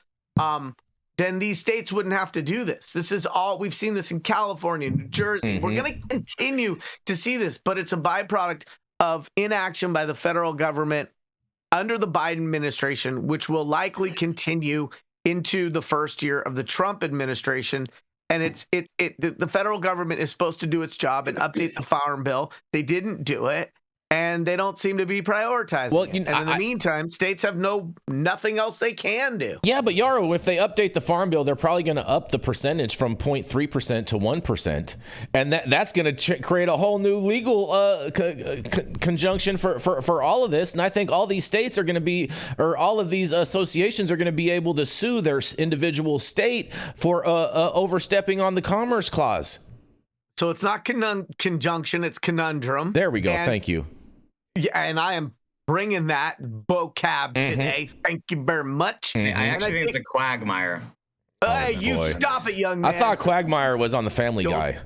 then these states wouldn't have to do this. This is all, we've seen this in California, New Jersey. We're going to continue to see this, but it's a byproduct of inaction by the federal government under the Biden administration, which will likely continue into the first year of the Trump administration. And the federal government is supposed to do its job and update the Farm Bill. They didn't do it, and they don't seem to be prioritizing it. And in the meantime, states have nothing else they can do. Yeah, but Yarrow, if they update the Farm Bill, they're probably going to up the percentage from 0.3% to 1%, and that's going to create a whole new legal conjunction for all of this. And I think all these states are going to be, or all of these associations are going to be able to sue their individual state for overstepping on the Commerce Clause. So it's not conjunction, it's conundrum. There we go. Thank you. Yeah, and I am bringing that vocab today. Thank you very much. I actually think it's a quagmire. Hey, stop it, young man. I thought Quagmire was on the Family Guy.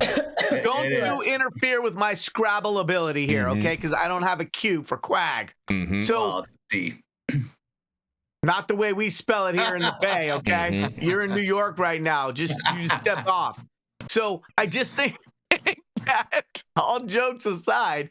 Don't you interfere with my Scrabble ability here, okay? Because I don't have a Q for quag. So, not the way we spell it here in the Bay, okay? You're in New York right now. You just step off. So I just think that, all jokes aside,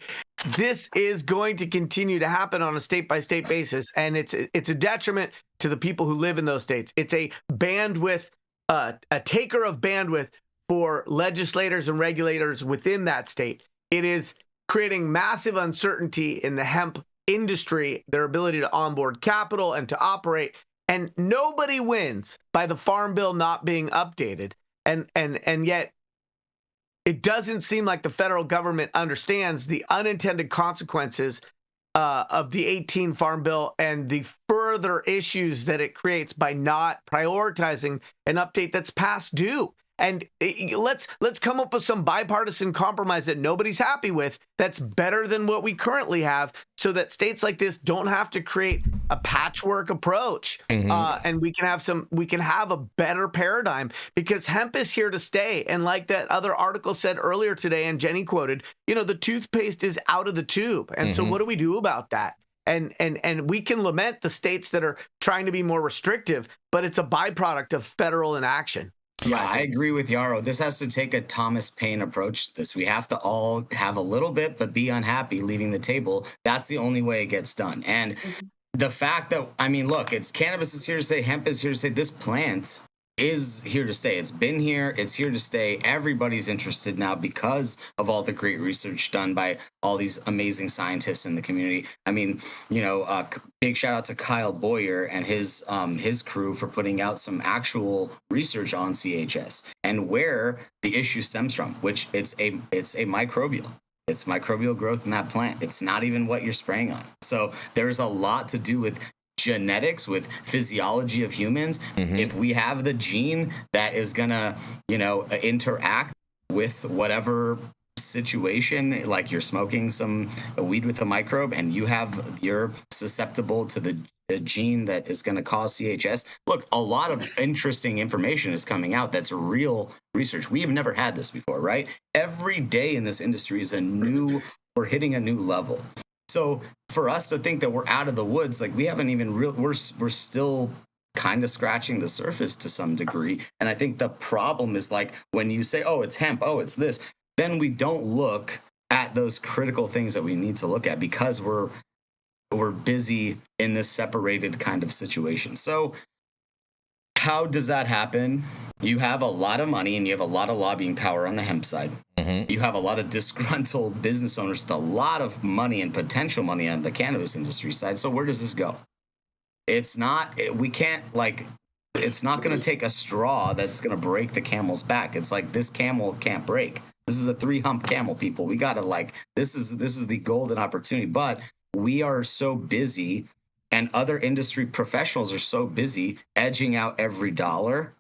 this is going to continue to happen on a state-by-state basis, and it's a detriment to the people who live in those states. It's a bandwidth, a taker of bandwidth for legislators and regulators within that state. It is creating massive uncertainty in the hemp industry, their ability to onboard capital and to operate, and nobody wins by the Farm Bill not being updated. And yet, it doesn't seem like the federal government understands the unintended consequences of the 18 Farm Bill and the further issues that it creates by not prioritizing an update that's past due. And let's come up with some bipartisan compromise that nobody's happy with that's better than what we currently have, so that states like this don't have to create a patchwork approach. And we can have a better paradigm, because hemp is here to stay. And like that other article said earlier today, and Jenny quoted, the toothpaste is out of the tube. And so what do we do about that? And we can lament the states that are trying to be more restrictive, but it's a byproduct of federal inaction. Yeah, I agree with Yarrow. This has to take a Thomas Paine approach to this. We have to all have a little bit, but be unhappy leaving the table. That's the only way it gets done. And the fact that, look, it's cannabis is here to stay, hemp is here to stay. This plant is here to stay. It's been here. It's here to stay. Everybody's interested now because of all the great research done by all these amazing scientists in the community. Big shout out to Kyle Boyer and his crew for putting out some actual research on CHS and where the issue stems from, which it's a microbial. It's microbial growth in that plant. It's not even what you're spraying on. So there's a lot to do with genetics, with physiology of humans. If we have the gene that is gonna, interact with whatever situation, like you're smoking a weed with a microbe and you're susceptible to the gene that is going to cause CHS. Look, a lot of interesting information is coming out. That's real research. We've never had this before, right? Every day in this industry is we're hitting a new level. So for us to think that we're out of the woods, like we haven't even we're still kind of scratching the surface to some degree. And I think the problem is, like, when you say, oh, it's hemp, oh, it's this, then we don't look at those critical things that we need to look at because we're busy in this separated kind of situation. So how does that happen? You have a lot of money and you have a lot of lobbying power on the hemp side. You have a lot of disgruntled business owners with a lot of money and potential money on the cannabis industry side. So where does this go? It's not going to take a straw that's going to break the camel's back. It's like, this camel can't break. This is a 3-hump camel, people. We got to this is the golden opportunity. But we are so busy, and other industry professionals are so busy edging out every dollar,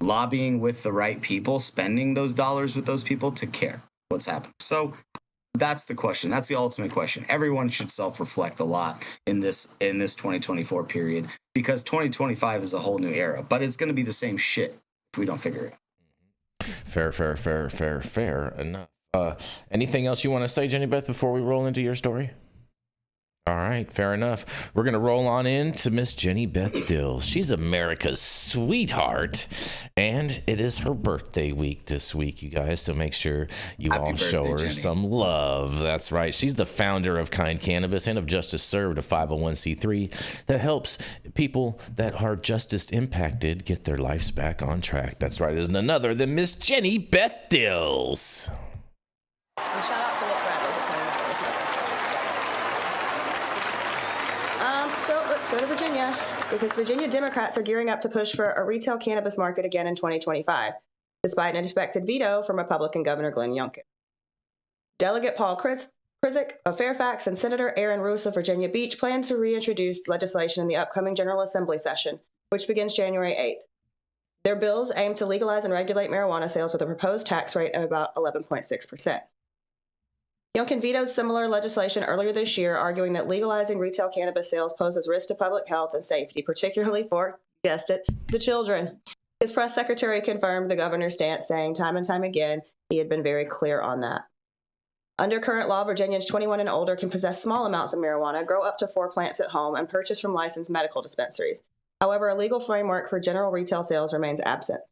lobbying with the right people, spending those dollars with those people to care what's happening. So that's the question. That's the ultimate question. Everyone should self-reflect a lot in this 2024 period, because 2025 is a whole new era, but it's going to be the same shit if we don't figure it out. Fair enough. Anything else you want to say, Jenny Beth, before we roll into your story? All right, fair enough. We're going to roll on in to Miss Jenny Beth Dills. She's America's sweetheart, and it is her birthday week this week, you guys, so make sure you all show her some love. That's right. She's the founder of Kind Cannabis and of Justice Served, a 501c3 that helps people that are justice impacted get their lives back on track. That's right. It is none other than Miss Jenny Beth Dills. And shout out to Nick Bradley for coming out with me. So let's go to Virginia, because Virginia Democrats are gearing up to push for a retail cannabis market again in 2025, despite an unexpected veto from Republican Governor Glenn Youngkin. Delegate Paul Krizik of Fairfax and Senator Aaron Roos of Virginia Beach plan to reintroduce legislation in the upcoming General Assembly session, which begins January 8th. Their bills aim to legalize and regulate marijuana sales with a proposed tax rate of about 11.6%. Youngkin vetoed similar legislation earlier this year, arguing that legalizing retail cannabis sales poses risk to public health and safety, particularly for, guessed it, the children. His press secretary confirmed the governor's stance, saying time and time again he had been very clear on that. Under current law, Virginians 21 and older can possess small amounts of marijuana, grow up to 4 plants at home, and purchase from licensed medical dispensaries. However, a legal framework for general retail sales remains absent.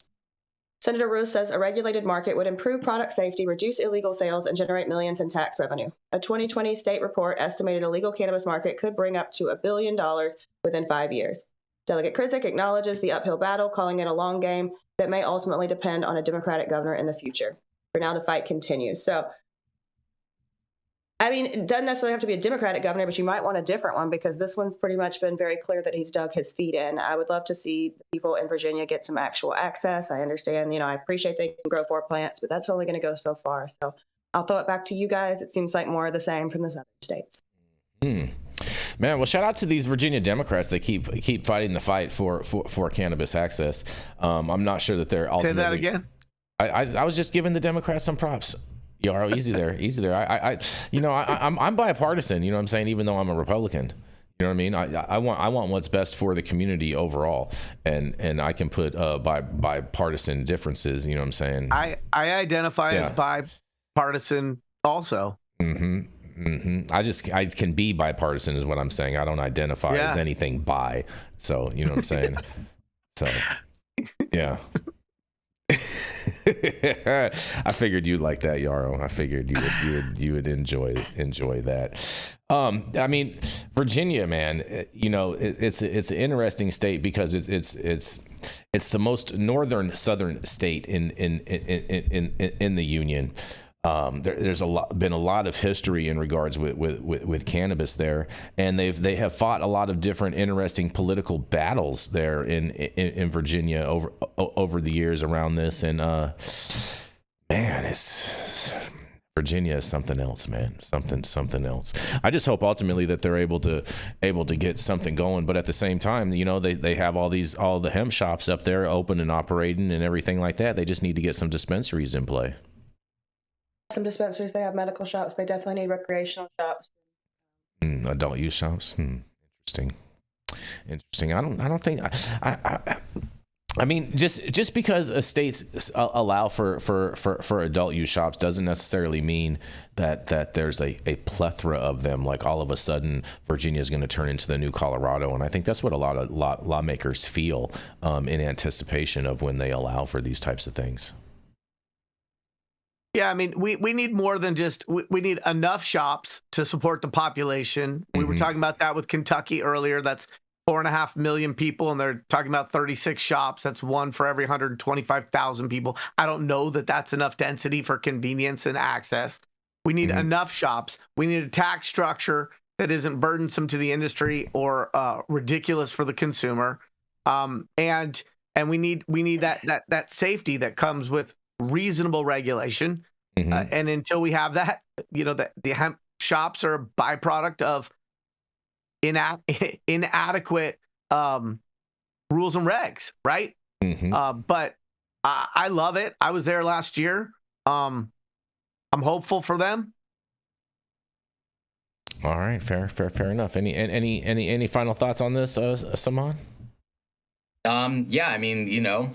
Senator Roos says a regulated market would improve product safety, reduce illegal sales, and generate millions in tax revenue. A 2020 state report estimated a legal cannabis market could bring up to $1 billion within 5 years. Delegate Krizik acknowledges the uphill battle, calling it a long game that may ultimately depend on a Democratic governor in the future. For now, the fight continues. So, it doesn't necessarily have to be a Democratic governor, but you might want a different one, because this one's pretty much been very clear that he's dug his feet in. I would love to see the people in Virginia get some actual access. I understand, I appreciate they can grow 4 plants, but that's only going to go so far. So I'll throw it back to you guys. It seems like more of the same from the southern states. Man, well, shout out to these Virginia Democrats that keep fighting the fight for cannabis access. I'm not sure that they're ultimately... Say that again? I was just giving the Democrats some props. Yarrow, easy there, easy there. I'm bipartisan. You know what I'm saying? Even though I'm a Republican. You know what I mean? I want what's best for the community overall, and I can put bipartisan differences. You know what I'm saying? I identify as bipartisan also. I can be bipartisan is what I'm saying. I don't identify as anything bi. So you know what I'm saying? So yeah. I figured you'd like that, Yarrow. I figured you would enjoy that. I mean, Virginia, man, you know, it's an interesting state because it's the most northern southern state in the union. There's been a lot of history in regards with cannabis there, and they have fought a lot of different interesting political battles there in Virginia over the years around this, and man, Virginia is something else, man. Something else. I just hope ultimately that they're able to get something going, but at the same time, you know, they have all the hemp shops up there open and operating and everything like that. They just need to get some dispensaries in play. Some dispensaries, they have medical shops. They definitely need recreational shops. Adult use shops. Interesting. I don't think. I mean, just because states allow for adult use shops doesn't necessarily mean that there's a plethora of them. Like all of a sudden, Virginia is going to turn into the new Colorado, and I think that's what a lot of lawmakers feel in anticipation of when they allow for these types of things. Yeah, I mean, we need more than just, we need enough shops to support the population. We were talking about that with Kentucky earlier. That's 4.5 million people, and they're talking about 36 shops. That's one for every 125,000 people. I don't know that that's enough density for convenience and access. We need enough shops. We need a tax structure that isn't burdensome to the industry or ridiculous for the consumer. And we need that safety that comes with reasonable regulation. And until we have that, you know, the hemp shops are a byproduct of inadequate rules and regs, right? But I love it. I was there last year. I'm hopeful for them. All right, fair enough. Any final thoughts on this, Saman? Yeah, I mean, you know,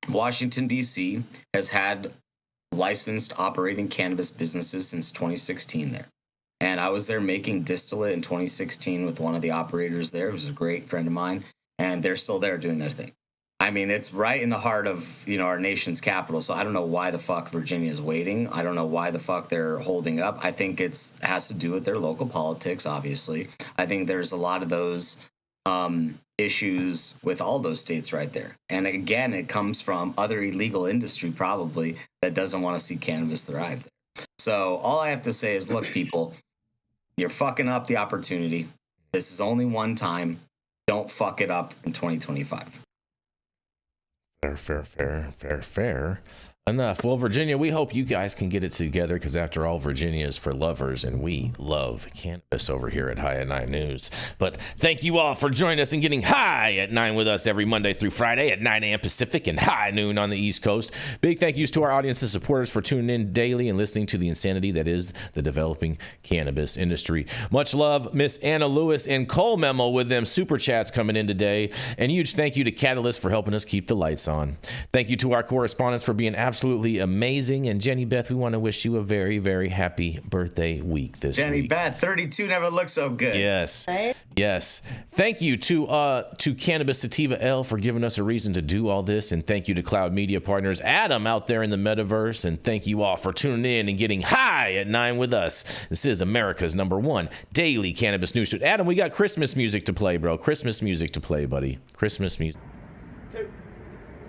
Washington, D.C. has had licensed operating cannabis businesses since 2016 there. And I was there making distillate in 2016 with one of the operators there, who's a great friend of mine, and they're still there doing their thing. I mean, it's right in the heart of, you know, our nation's capital, so I don't know why the fuck Virginia is waiting. I don't know why the fuck they're holding up. I think it has to do with their local politics, obviously. I think there's a lot of those issues with all those states right there. And again, it comes from other illegal industry probably that doesn't want to see cannabis thrive there. So all I have to say is, look, people, you're fucking up the opportunity. This is only one time. Don't fuck it up in 2025. Fair enough. Well, Virginia, we hope you guys can get it together, because after all, Virginia is for lovers, and we love cannabis over here at High at 9 News. But thank you all for joining us and getting high at 9 with us every Monday through Friday at 9 a.m. Pacific and high noon on the East Coast. Big thank yous to our audience and supporters for tuning in daily and listening to the insanity that is the developing cannabis industry. Much love, Miss Anna Lewis and Cole Memo with them super chats coming in today. And huge thank you to Catalyst for helping us keep the lights on. Thank you to our correspondents for being absolutely amazing. And Jenny Beth, we want to wish you a very, very happy birthday week this Jenny week. Beth, 32 never looked so good. Yes. Right? Yes. Thank you to Cannabis Sativa L for giving us a reason to do all this. And thank you to Cloud Media Partners, Adam out there in the metaverse. And thank you all for tuning in and getting high at 9 with us. This is America's #1 daily cannabis news show. Adam, we got Christmas music to play, bro. Christmas music to play, buddy. Christmas music. 2,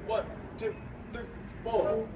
1, 2, 3, 4.